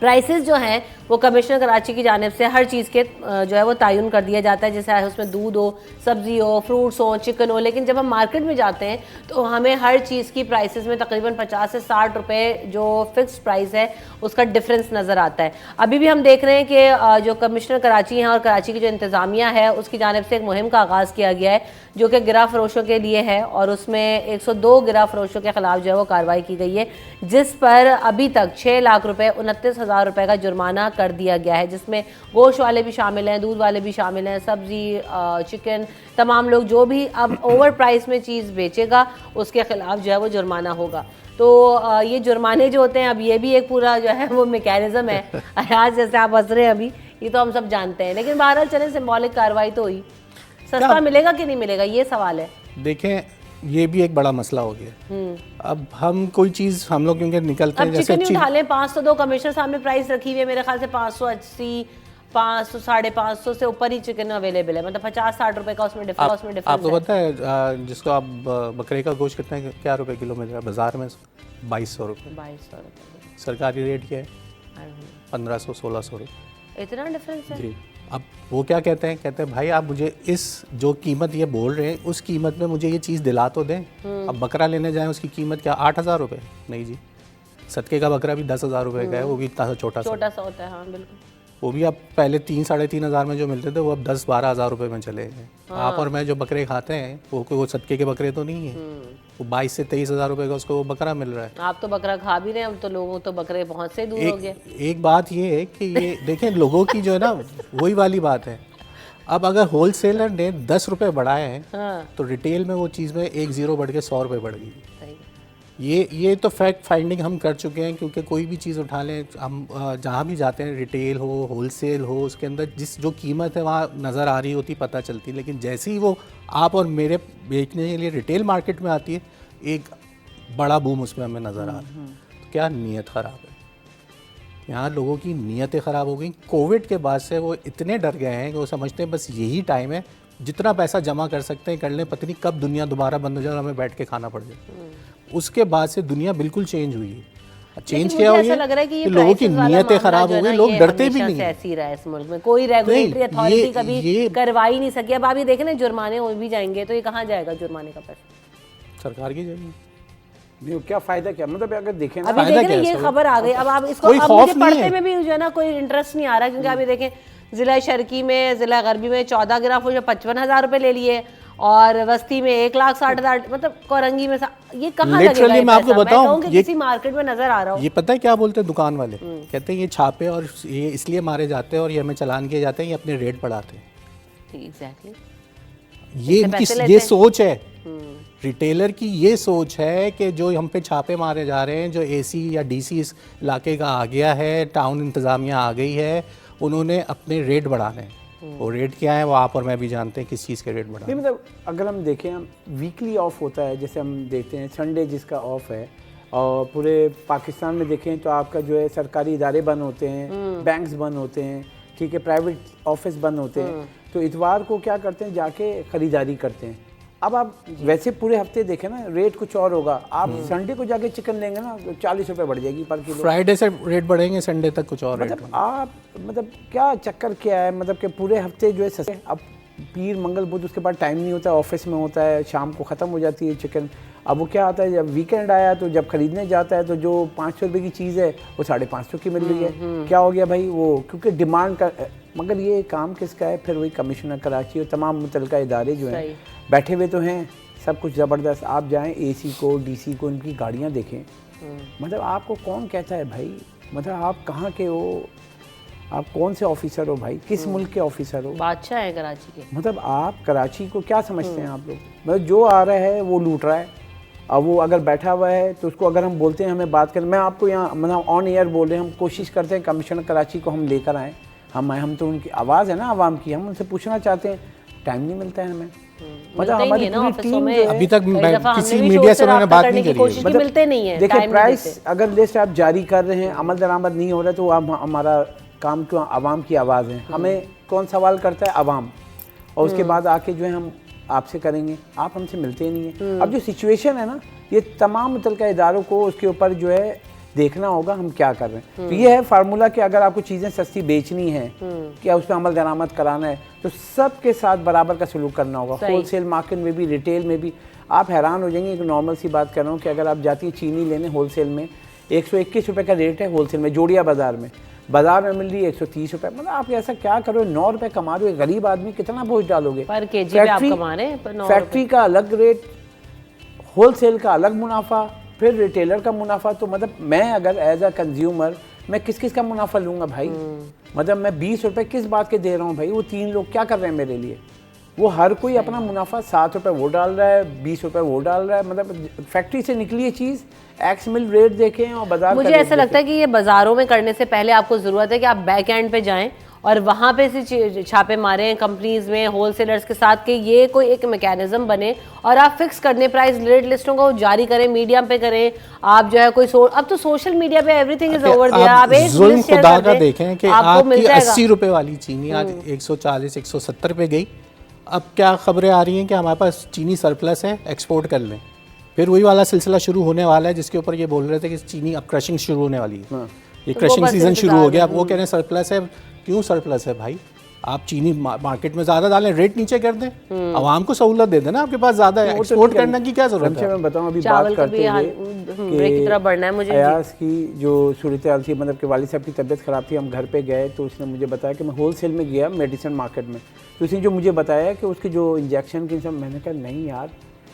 پرائسز جو ہیں وہ کمشنر کراچی کی جانب سے ہر چیز کے جو ہے وہ تعین کر دیا جاتا ہے، جیسے اس میں دودھ ہو، سبزی ہو، فروٹس ہو، چکن ہو، لیکن جب ہم مارکیٹ میں جاتے ہیں تو ہمیں ہر چیز کی پرائسز میں تقریباً 50 سے 60 روپے جو فکس پرائس ہے اس کا ڈفرینس نظر آتا ہے۔ ابھی بھی ہم دیکھ رہے ہیں کہ جو کمشنر کراچی ہیں اور کراچی کی جو انتظامیہ ہے اس کی جانب سے ایک مہم کا آغاز کیا گیا ہے جو کہ گرہ فروشوں کے لیے ہے، اور اس میں 102 گرہ فروشوں کے خلاف جو ہے وہ کارروائی کی گئی ہے، جس پر ابھی تک 6 لاکھ روپے 29,000 روپے کا جرمانہ کر دیا گیا ہے، جس میں گوشت والے بھی شامل ہیں، دودھ والے بھی شامل ہیں، سبزی، چکن، تمام لوگ جو بھی اب اوور پرائس میں چیز بیچے گا اس کے خلاف جو ہے وہ جرمانہ ہوگا۔ تو یہ جرمانے جو ہوتے ہیں اب یہ بھی ایک پورا جو ہے وہ میکینزم ہے، آج جیسے آپ ہنس رہے ہیں ابھی، یہ تو ہم سب جانتے ہیں، لیکن بہرحال چلیں سمبولک کارروائی تو ہوئی۔ سستا ملے گا کہ نہیں ملے گا یہ سوال ہے۔ دیکھیں یہ بھی ایک بڑا مسئلہ ہو گیا، اب ہم کوئی چیز ہم لوگ کیونکہ نکلتے ہیں اب جیسے چکن اٹھا لیں 502 کمشنر سامنے پرائس رکھی ہوئی ہے، میرے خیال سے 580 500 550 سے اوپر ہی چکن اویلیبل ہے، مطلب 50-60 روپے کا اس میں ڈفرینس آپ کو پتہ ہے جس کو آپ بکرے کا گوشت کتنا کیا روپے کلو مل رہا ہے بازار میں؟ 2200 روپے۔ 2200 روپے سرکاری ریٹ کیا ہے؟ 1500-1600 روپے۔ اتنا ڈفرینس ہے؟ جی، اب وہ کیا کہتے ہیں بھائی آپ مجھے اس جو قیمت یہ بول رہے ہیں اس قیمت میں مجھے یہ چیز دلا تو دیں۔ اب بکرا لینے جائیں اس کی قیمت کیا 8,000 روپے؟ نہیں جی، صدقے کا بکرا بھی 10,000 روپے کا ہے، وہ بھی اتنا چھوٹا سا ہوتا ہے۔ ہاں بالکل، وہ بھی اب پہلے 3-3,500 میں جو ملتے تھے وہ اب 10-12,000 روپے میں چلے گئے۔ آپ اور میں جو بکرے کھاتے ہیں وہ صدقے کے بکرے تو نہیں ہیں، وہ 22 سے 23,000 روپے کا اس کو وہ بکرا مل رہا ہے۔ آپ تو بکرا کھا بھی رہے ہیں، اب تو لوگوں تو بکرے بہت سے دور ہو گئے۔ ایک بات یہ ہے کہ یہ دیکھیں لوگوں کی جو ہے نا وہی والی بات ہے، اب اگر ہول سیلر نے 10 روپے بڑھائے ہیں تو ریٹیل میں وہ چیز میں 1 زیرو بڑھ کے 100 روپے بڑھ گئی۔ یہ تو فیکٹ فائنڈنگ ہم کر چکے ہیں، کیونکہ کوئی بھی چیز اٹھا لیں ہم جہاں بھی جاتے ہیں، ریٹیل ہو ہول سیل ہو، اس کے اندر جو قیمت ہے وہاں نظر آ رہی ہوتی، پتہ چلتی، لیکن جیسے ہی وہ آپ اور میرے بیچنے کے لیے ریٹیل مارکیٹ میں آتی ہے ایک بڑا بوم اس میں ہمیں نظر آ رہا ہے۔ تو کیا نیت خراب ہے، یہاں لوگوں کی نیتیں خراب ہو گئیں۔ کووڈ کے بعد سے وہ اتنے ڈر گئے ہیں کہ وہ سمجھتے ہیں بس یہی ٹائم ہے، جتنا پیسہ جمع کر سکتے ہیں کر لیں، پتہ نہیں کب دنیا دوبارہ بند ہو جائے اور ہمیں بیٹھ کے کھانا پڑ جائے۔ اس کے بعد سے دنیا بالکل چینج ہوئی ہے۔ چینج کیا ہوئی ہے کہ لوگوں کی نیتیں خراب ہو گئی، لوگ ڈرتے بھی نہیں ہیں۔ ایسی رہا ہے اس ملک میں، کوئی ریگولیٹری اتھارٹی کبھی کروا ہی نہیں سکی۔ اب آپ یہ دیکھیں نا جرمانے ہو بھی جائیں گے تو یہ کہاں جائے گا جرمانے کا پیسہ؟ سرکار کی جائے نہیں، کیا فائدہ کیا، مطلب اگر دیکھیں نا ابھی دیکھیں یہ خبر آ گئی، اب آپ اس کو مجھے پڑھتے میں بھی جو ہے نا کوئی انٹرسٹ نہیں آ رہا، کیونکہ ابھی دیکھیں ضلع شرقی میں، ضلع غربی میں 14 گرہ فروش 55,000 روپے لے لیے، اور وسطی میں 1,60,000، مطلب کورنگی میں یہ کہاں لگے گا؟ میں آپ کو بتاؤں کہ کسی مارکیٹ میں نظر آ رہا ہو۔ یہ پتہ ہے کیا بولتے ہیں دکان والے؟ کہتے ہیں یہ چھاپے اور یہ اس لیے مارے جاتے ہیں اور یہ ہمیں چلان کیے جاتے ہیں، یہ اپنے ریٹ بڑھاتے ہیں۔ ایگزیکٹلی، یہ سوچ ہے ریٹیلر کی، یہ سوچ ہے کہ جو ہم پہ چھاپے مارے جا رہے ہیں، جو اے سی یا ڈی سی اس علاقے کا آ گیا ہے، ٹاؤن انتظامیہ آ گئی ہے، انہوں نے اپنے ریٹ بڑھانے ہیں۔ وہ ریٹ کیا ہے وہ آپ اور میں بھی جانتے ہیں کس چیز کے ریٹ بڑھانے ہیں۔ مطلب اگر ہم دیکھیں ویکلی آف ہوتا ہے، جیسے ہم دیکھتے ہیں سنڈے جس کا آف ہے، اور پورے پاکستان میں دیکھیں تو آپ کا جو ہے سرکاری ادارے بند ہوتے ہیں، بینکس بند ہوتے ہیں، ٹھیک ہے، پرائیویٹ آفس بند ہوتے ہیں، تو اتوار کو کیا کرتے ہیں جا کے خریداری کرتے ہیں۔ اب آپ ویسے پورے ہفتے دیکھیں نا ریٹ کچھ اور ہوگا، آپ سنڈے کو جا کے چکن لیں گے نا تو 40 روپے بڑھ جائے گی پر کلو، فرائیڈے سے ریٹ بڑھیں گے، سنڈے تک کچھ اور ریٹ۔ مطلب آپ مطلب کیا چکر کیا ہے، مطلب کہ پورے ہفتے جو ہے سستے، اب پیر منگل بدھ اس کے بعد ٹائم نہیں ہوتا ہے، آفس میں ہوتا ہے، شام کو ختم ہو جاتی ہے چکن۔ اب وہ کیا آتا ہے جب ویکینڈ آیا تو جب خریدنے جاتا ہے تو جو 500 روپے کی چیز ہے وہ 550 کی مل رہی ہے۔ کیا ہو گیا بھائی؟ وہ کیونکہ ڈیمانڈ کا، مگر یہ کام کس کا ہے؟ پھر وہی کمشنر کراچی اور تمام متعلقہ ادارے جو ہیں بیٹھے ہوئے تو ہیں سب کچھ زبردست۔ آپ جائیں اے سی کو، ڈی سی کو، ان کی گاڑیاں دیکھیں، مطلب آپ کو کون کہتا ہے بھائی، مطلب آپ کہاں کے ہو، آپ کون سے آفیسر ہو بھائی، کس ملک کے آفیسر ہو؟ بادشاہ ہے کراچی کے۔ مطلب آپ کراچی کو کیا سمجھتے ہیں آپ لوگ؟ مطلب جو آ رہا ہے وہ لوٹ رہا ہے، اب وہ اگر بیٹھا ہوا ہے تو اس کو اگر ہم بولتے ہیں ہمیں بات کریں، میں آپ کو یہاں مطلب آن ایئر بول رہے ہیں، ہم کوشش کرتے ہیں کمشنر کراچی کو ہم لے کر آئیں، ہم تو ان کی آواز ہے نا عوام کی، ہم ان سے پوچھنا چاہتے ہیں، ٹائم نہیں ملتا ہے ہمیں۔ مطلب ہماری پوری ٹیم ابھی تک کسی میڈیا سے انہوں نے بات نہیں کری ہے۔ ملتے نہیں ہیں، دیکھیں پرائس اگر لسٹ آپ جاری کر رہے ہیں، عمل درآمد نہیں ہو رہا ہے تو ہمارا کام کیوں؟ عوام کی آواز ہے، ہمیں کون سوال کرتا ہے؟ عوام، اور اس کے بعد آ کے جو ہے ہم آپ سے کریں گے، آپ ہم سے ملتے ہی نہیں ہیں۔ اب جو سچویشن ہے نا، یہ تمام متعلقہ اداروں کو اس کے اوپر جو ہے دیکھنا ہوگا ہم کیا کر رہے ہیں. تو یہ ہے فارمولا کہ اگر آپ کو چیزیں سستی بیچنی ہیں, کیا اس پہ عمل درآمد کرانا ہے, تو سب کے ساتھ برابر کا سلوک کرنا ہوگا, ہول سیل مارکیٹ میں بھی, ریٹیل میں بھی. آپ حیران ہو جائیں گے, ایک نارمل سی بات کر رہا ہوں کہ اگر آپ جاتی ہیں چینی لینے ہول سیل میں 121 روپے کا ریٹ ہے ہول سیل میں, جوڑیا بازار میں مل رہی ہے 130 روپے. مطلب آپ ایسا کیا کرو, 9 روپے کما رہے ہو, غریب آدمی کتنا بوجھ ڈالو گے پر کے جی پہ آپ کما رہے ہیں. فیکٹری کا الگ ریٹ, ہول سیل کا الگ منافع, پھر ریٹیلر کا منافع. تو مطلب میں اگر ایز اے کنزیومر میں کس کا منافع لوں گا بھائی؟ مطلب میں 20 روپے کس بات کے دے رہا ہوں بھائی؟ وہ 3 لوگ کیا کر رہے ہیں میرے لیے؟ وہ ہر کوئی اپنا منافع 7 روپے وہ ڈال رہا ہے, 20 روپے وہ ڈال رہا ہے. مطلب فیکٹری سے نکلی یہ چیز, ایکس مل ریٹ دیکھیں اور بازار. مجھے ایسا لگتا ہے کہ یہ بازاروں میں کرنے سے پہلے آپ کو ضرورت ہے کہ آپ بیک اینڈ پہ جائیں اور وہاں پہ سے چھاپے ماریں کمپنیز میں, ہول سیلرز کے ساتھ, کہ یہ کوئی ایک میکینزم بنے اور آپ فکس کرنے پرائز ریٹ لسٹوں کو جاری کریں, میڈیم پہ کریں. آپ جو ہے کوئی اب تو سوشل میڈیا پہ ایوری تھنگ از اوور دیا. آپ ایک ظلم خدا کا دیکھیں کہ آپ کی 80 روپے والی چینی آج 140 170 پہ گئی. اب کیا خبریں آ رہی ہیں کہ ہمارے پاس چینی سرپلس ہے, ایکسپورٹ کر لیں. پھر وہی والا سلسلہ شروع ہونے والا ہے جس کے اوپر یہ بول رہے تھے کہ چینی اب کرشنگ شروع ہونے والی ہے. یہ کرشنگ سیزن شروع ہو گیا. اب وہ کہہ رہے ہیں سرپلس ہے. کیوں سرپلس ہے بھائی؟ آپ چینی مارکیٹ میں زیادہ ڈالیں, ریٹ نیچے کر دیں, عوام کو سہولت دے دیں نا. آپ کے پاس زیادہ ہے, ایکسپورٹ کرنے کی کیا ضرورت ہے؟ میں بتاؤں ابھی بات کرتے ہوئے ایاز کی جو صورتحال تھی, مطلب کہ والد صاحب کی طبیعت خراب تھی, ہم گھر پہ گئے تو اس نے مجھے بتایا کہ میں ہول سیل میں گیا میڈیسن مارکیٹ میں, تو اس نے جو مجھے بتایا کہ اس کی جو انجیکشن کی, میں نے کہا نہیں یار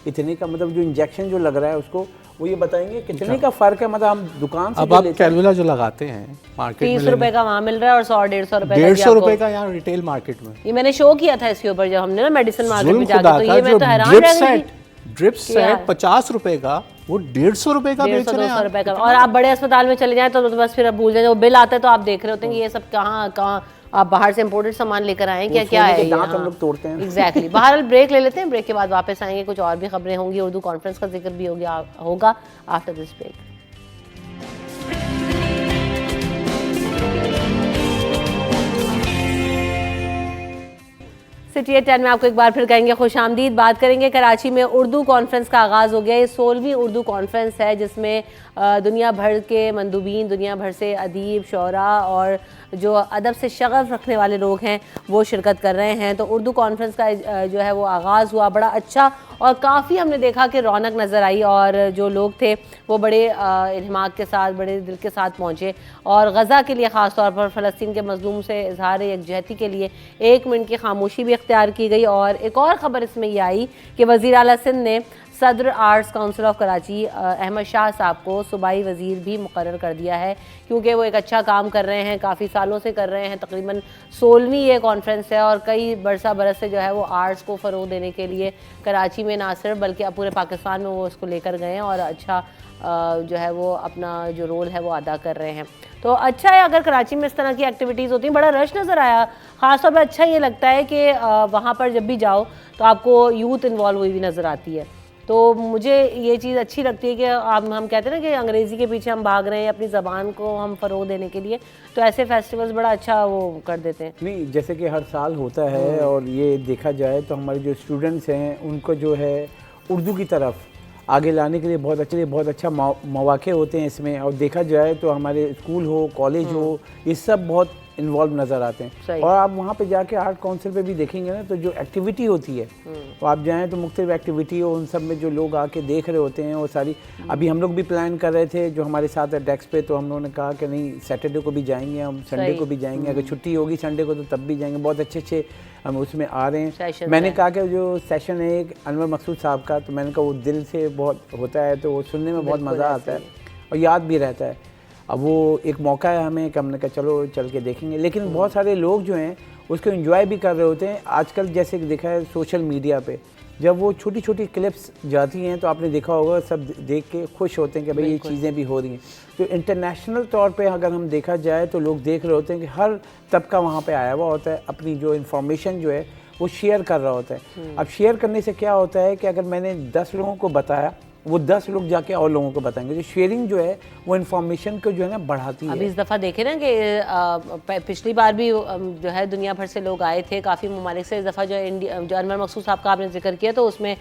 اتنے کا, مطلب جو انجیکشن جو لگ رہا ہے اس کو وہ یہ بتائیں گے کتنے کا فرق ہے. مطلب ہم دکان سے اب آپ کیلولا جو لگاتے ہیں مارکیٹ میں 30 روپے کا وہاں مل رہا ہے اور 100 150 روپے کا 150 روپے کا یہاں ریٹیل مارکیٹ میں. یہ میں نے شو کیا تھا اس کے اوپر جب ہم نے نا میڈیسن مارکیٹ میں جا کے, تو یہ میں تو حیران رہ گئی. ڈرپ سیٹ 50 روپے کا, وہ 150 روپے کا بیچ رہے ہیں. 150 روپے کا. اور آپ بڑے اسپتال میں چلے جائیں تو بس پھر اب بھول جائیں, وہ بل آتا ہے تو آپ دیکھ رہے ہوتے ہیں کہ یہ سب کہاں آپ باہر سے امپورٹڈ سامان لے کر آئیں, کیا ہے دانت ہم لوگ توڑتے ہیں. ایگزیکٹلی. بہرحال بریک لے لیتے ہیں, بریک کے بعد واپس آئیں گے, کچھ اور بھی خبریں ہوں گی, اردو کانفرنس کا ذکر بھی ہوگا after this break. City at 10 میں آپ کو ایک بار پھر کہیں گے خوش آمدید. بات کریں گے کراچی میں اردو کانفرنس کا آغاز ہو گیا. یہ 16ویں اردو کانفرنس ہے جس میں دنیا بھر کے مندوبین, دنیا بھر سے ادیب, شعراء اور جو ادب سے شغف رکھنے والے لوگ ہیں وہ شرکت کر رہے ہیں. تو اردو کانفرنس کا جو ہے وہ آغاز ہوا بڑا اچھا, اور کافی ہم نے دیکھا کہ رونق نظر آئی, اور جو لوگ تھے وہ بڑے انہماک کے ساتھ, بڑے دل کے ساتھ پہنچے, اور غزہ کے لیے خاص طور پر فلسطین کے مظلوم سے اظہار یکجہتی کے لیے 1 منٹ کی خاموشی بھی اختیار کی گئی. اور ایک اور خبر اس میں یہ آئی کہ وزیر اعلیٰ سندھ نے صدر arts council of Karachi Ahmad Shah صاحب کو صوبائی وزیر بھی مقرر کر دیا ہے, کیونکہ وہ ایک اچھا کام کر رہے ہیں, کافی سالوں سے کر رہے ہیں. تقریباً 16ویں یہ کانفرنس ہے, اور کئی برسہ برس سے جو ہے وہ آرٹس کو فروغ دینے کے لیے کراچی میں نہ صرف بلکہ پورے پاکستان میں وہ اس کو لے کر گئے ہیں, اور اچھا جو ہے وہ اپنا جو رول ہے وہ ادا کر رہے ہیں. تو اچھا ہے اگر کراچی میں اس طرح کی ایکٹیویٹیز ہوتی ہیں. بڑا رش نظر آیا, خاص طور پہ اچھا یہ لگتا ہے کہ وہاں پر جب بھی جاؤ تو آپ کو یوتھ انوالو ہوئی بھی نظر آتی ہے. تو مجھے یہ چیز اچھی لگتی ہے کہ ہم کہتے ہیں نا کہ انگریزی کے پیچھے ہم بھاگ رہے ہیں اپنی زبان کو ہم فروغ دینے کے لیے, تو ایسے فیسٹیولز بڑا اچھا وہ کر دیتے ہیں. نہیں جیسے کہ ہر سال ہوتا ہے, اور یہ دیکھا جائے تو ہمارے جو اسٹوڈنٹس ہیں ان کو جو ہے اردو کی طرف آگے لانے کے لیے بہت اچھا مواقع ہوتے ہیں اس میں. اور دیکھا جائے تو ہمارے اسکول ہو, کالج ہو, یہ سب بہت انوالو نظر آتے ہیں. اور آپ وہاں پہ جا کے آرٹ کونسل پہ بھی دیکھیں گے نا, تو جو ایکٹیویٹی ہوتی ہے تو آپ جائیں تو مختلف ایکٹیویٹی ہو, ان سب میں جو لوگ آ کے دیکھ رہے ہوتے ہیں وہ ساری. ابھی ہم لوگ بھی پلان کر رہے تھے جو ہمارے ساتھ ہے ڈیکس پہ, تو ہم لوگوں نے کہا کہ نہیں سیٹرڈے کو بھی جائیں گے, ہم سنڈے کو بھی جائیں گے, اگر چھٹی ہوگی سنڈے کو تو تب بھی جائیں گے. بہت اچھے ہم اس میں آ رہے ہیں. میں نے کہا کہ جو سیشن ہے ایک انور مقصود صاحب کا, تو میں نے کہا وہ دل سے بہت ہوتا ہے, تو وہ سننے میں بہت مزہ آتا ہے اور یاد بھی رہتا ہے. اب وہ ایک موقع ہے ہمیں کہ ہم نے کہا چلو چل کے دیکھیں گے. لیکن بہت سارے لوگ جو ہیں اس کو انجوائے بھی کر رہے ہوتے ہیں. آج کل جیسے دیکھا ہے سوشل میڈیا پہ جب وہ چھوٹی چھوٹی کلپس جاتی ہیں تو آپ نے دیکھا ہوگا سب دیکھ کے خوش ہوتے ہیں کہ بھئی یہ چیزیں بھی ہو رہی ہیں. تو انٹرنیشنل طور پہ اگر ہم دیکھا جائے تو لوگ دیکھ رہے ہوتے ہیں کہ ہر طبقہ وہاں پہ آیا ہوا ہوتا ہے, اپنی جو انفارمیشن جو ہے وہ شیئر کر رہا ہوتا ہے. اب شیئر کرنے سے کیا ہوتا ہے کہ اگر میں نے 10 لوگوں کو بتایا وہ 10 لوگ جا کے اور لوگوں کو بتائیں گے. جو شیئرنگ جو ہے وہ انفارمیشن کو جو ہے نا بڑھاتی ہے. ابھی اس دفعہ دیکھیں نا کہ پچھلی بار بھی جو ہے دنیا بھر سے لوگ آئے تھے کافی ممالک سے. اس دفعہ جو انور مقصود صاحب کا آپ نے ذکر کیا تو اس میں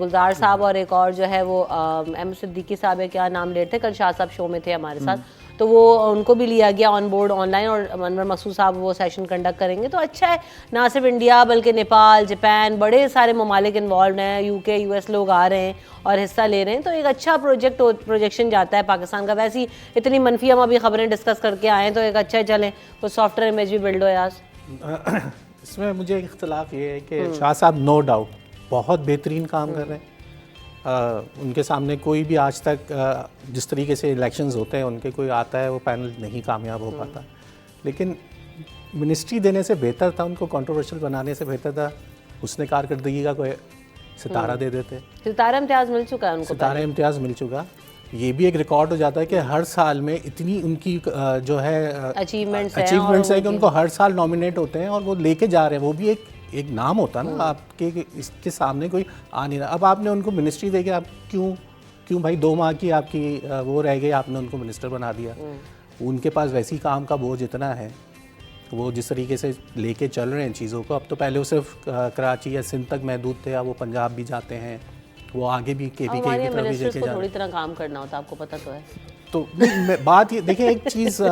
گلزار صاحب اور ایک اور جو ہے وہ ایم صدیقی صاحب ہے, کیا نام لے تھے, کل شاہ صاحب شو میں تھے ہمارے ساتھ, تو وہ ان کو بھی لیا گیا آن بورڈ آن لائن, اور انور مقصود صاحب وہ سیشن کنڈکٹ کریں گے. تو اچھا ہے, نہ صرف انڈیا بلکہ نیپال, جاپان, بڑے سارے ممالک انوالوڈ ہیں, یو کے یو ایس لوگ آ رہے ہیں اور حصہ لے رہے ہیں. تو ایک اچھا پروجیکشن جاتا ہے پاکستان کا. ویسی اتنی منفی ہم ابھی خبریں ڈسکس کر کے آئے ہیں, تو ایک اچھا چلیں کوئی سافٹ ویئر امیج بھی بلڈ ہو. یاس اس میں مجھے ایک اختلاف یہ ہے کہ شاہ صاحب نو ڈاؤٹ بہت بہترین کام کر رہے ہیں. ان کے سامنے کوئی بھی آج تک جس طریقے سے الیکشنز ہوتے ہیں ان کے کوئی آتا ہے وہ پینل نہیں کامیاب ہو پاتا, لیکن منسٹری دینے سے بہتر تھا, ان کو کنٹروورشل بنانے سے بہتر تھا اس نے کارکردگی کا کوئی ستارہ دے دیتے. ستارہ امتیاز مل چکا ہے ان کو, ستارہ امتیاز مل چکا. یہ بھی ایک ریکارڈ ہو جاتا ہے کہ ہر سال میں اتنی ان کی جو ہے اچیومنٹس ہیں کہ ان کو ہر سال نامینیٹ ہوتے ہیں اور وہ لے کے جا رہے ہیں. وہ بھی ایک نام ہوتا نا آپ کے, اس کے سامنے کوئی آ نہیں رہا. اب آپ نے ان کو منسٹری دے کے آپ کیوں بھائی 2 ماہ کی آپ کی وہ رہ گئی, آپ نے ان کو منسٹر بنا دیا. ان کے پاس ویسی کام کا بوجھ اتنا ہے, وہ جس طریقے سے لے کے چل رہے ہیں چیزوں کو. اب تو پہلے وہ صرف کراچی یا سندھ تک محدود تھے, اب وہ پنجاب بھی جاتے ہیں, وہ آگے بھی کے پی کے کی طرف بھی لے کے جا رہے ہیں. تھوڑی طرح کام کرنا ہوتا ہے, آپ کو پتہ تو ہے. تو بات یہ دیکھیں, ایک چیز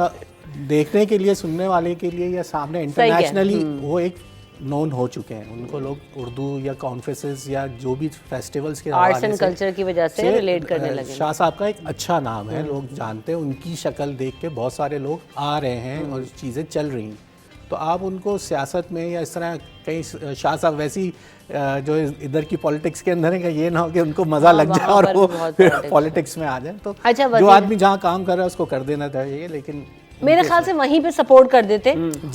دیکھنے کے لیے, سننے والے کے لیے یا سامنے انٹرنیشنلی وہ ایک نون ہو چکے ہیں. ان کو لوگ اردو یا کانفرنسز یا جو بھی فیسٹیولز کے آرٹس اینڈ کلچر کی وجہ سے ریلیٹ کرنے لگے. شاہ صاحب کا ایک اچھا نام ہے, لوگ جانتے ہیں, ان کی شکل دیکھ کے بہت سارے لوگ آ رہے ہیں اور چیزیں چل رہی ہیں. تو آپ ان کو سیاست میں یا اس طرح کہیں, شاہ صاحب ویسی جو ادھر کی پالیٹکس کے اندر ہے کہ یہ نہ ہو کہ ان کو مزہ لگ جائے اور وہ پالیٹکس میں آ جائیں. تو جو آدمی جہاں کام کر رہا ہے اس کو کر دینا چاہیے, لیکن میرے خیال سے وہیں پہ سپورٹ کر دیتے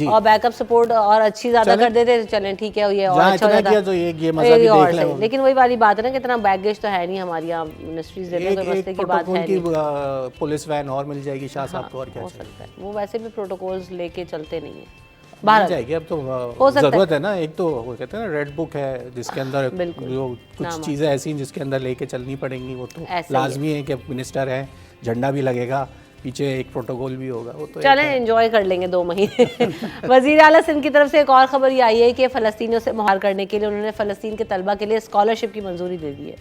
اور بیک اپ سپورٹ اور اچھی زیادہ کر دیتے. چلیں ٹھیک ہے, یہ اور اچھا ہو جاتا. لیکن وہی والی بات ہے نا کہ اتنا بیگیج تو ہے نہیں ہماری یہاں منسٹریز دیتے ہیں, کوئی مسئلے کی بات ہے نہیں. پولیس وین اور مل جائے گی شاہ صاحب کو, اور کیا ہو سکتا ہے. وہ ویسے بھی پروٹوکولز لے کے چلتے نہیں ہیں, باہر جائے گی. اب تو ضرورت ہے نا, ایک تو وہ کہتے ہیں نا ریڈ بک ہے جس کے اندر جو کچھ چیزیں ایسی ہیں جس کے اندر لے کے چلنی پڑیں گی. وہ تو لازمی ہے کہ منسٹر ہے, جھنڈا بھی لگے گا, پیچھے ایک پروٹوکول بھی ہوگا. وہ تو چلیں انجوائے کر لیں گے 2 مہینے. وزیر اعلیٰ سندھ کی طرف سے ایک اور خبر یہ آئی ہے کہ فلسطینیوں سے مہار کرنے کے لیے انہوں نے فلسطین کے طلبہ کے لیے اسکالرشپ کی منظوری دے دی ہے.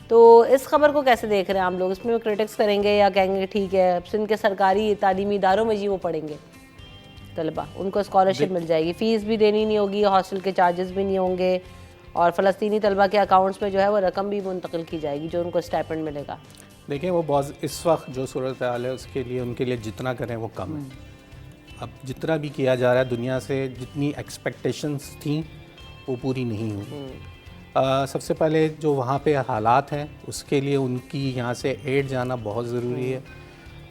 تو اس خبر کو کیسے دیکھ رہے ہیں آپ لوگ؟ اس میں کرٹکس کریں گے یا کہیں گے ٹھیک ہے سندھ کے سرکاری تعلیمی اداروں میں جی وہ پڑھیں گے طلبہ, ان کو اسکالرشپ مل جائے گی, فیس بھی دینی نہیں ہوگی, ہاسٹل کے چارجز بھی نہیں ہوں گے, اور فلسطینی طلبہ کے اکاؤنٹس میں جو ہے وہ رقم بھی منتقل کی جائے گی جو ان کو اسٹائپنڈ ملے گا. دیکھیں وہ بہت اس وقت جو صورتحال ہے اس کے لیے ان کے لیے جتنا کریں وہ کم ہے. اب جتنا بھی کیا جا رہا ہے دنیا سے, جتنی ایکسپیکٹیشنز تھیں وہ پوری نہیں ہوئی. سب سے پہلے جو وہاں پہ حالات ہیں اس کے لیے ان کی یہاں سے ایڈ جانا بہت ضروری ہے.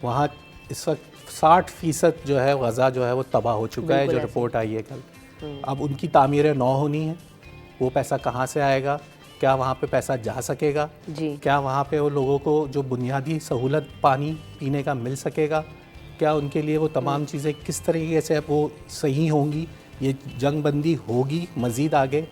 وہاں اس وقت 60% جو ہے غزہ جو ہے وہ تباہ ہو چکا ہے, جو رپورٹ آئی ہے کل. اب ان کی تعمیریں نو ہونی ہیں. وہ پیسہ کہاں سے آئے گا؟ کیا وہاں پہ پیسہ جا سکے گا؟ کیا وہاں پہ وہ لوگوں کو جو بنیادی سہولت پانی پینے کا مل سکے گا؟ کیا ان کے لیے وہ تمام چیزیں کس طریقے سے وہ صحیح ہوں گی؟ یہ جنگ بندی ہوگی مزید آگے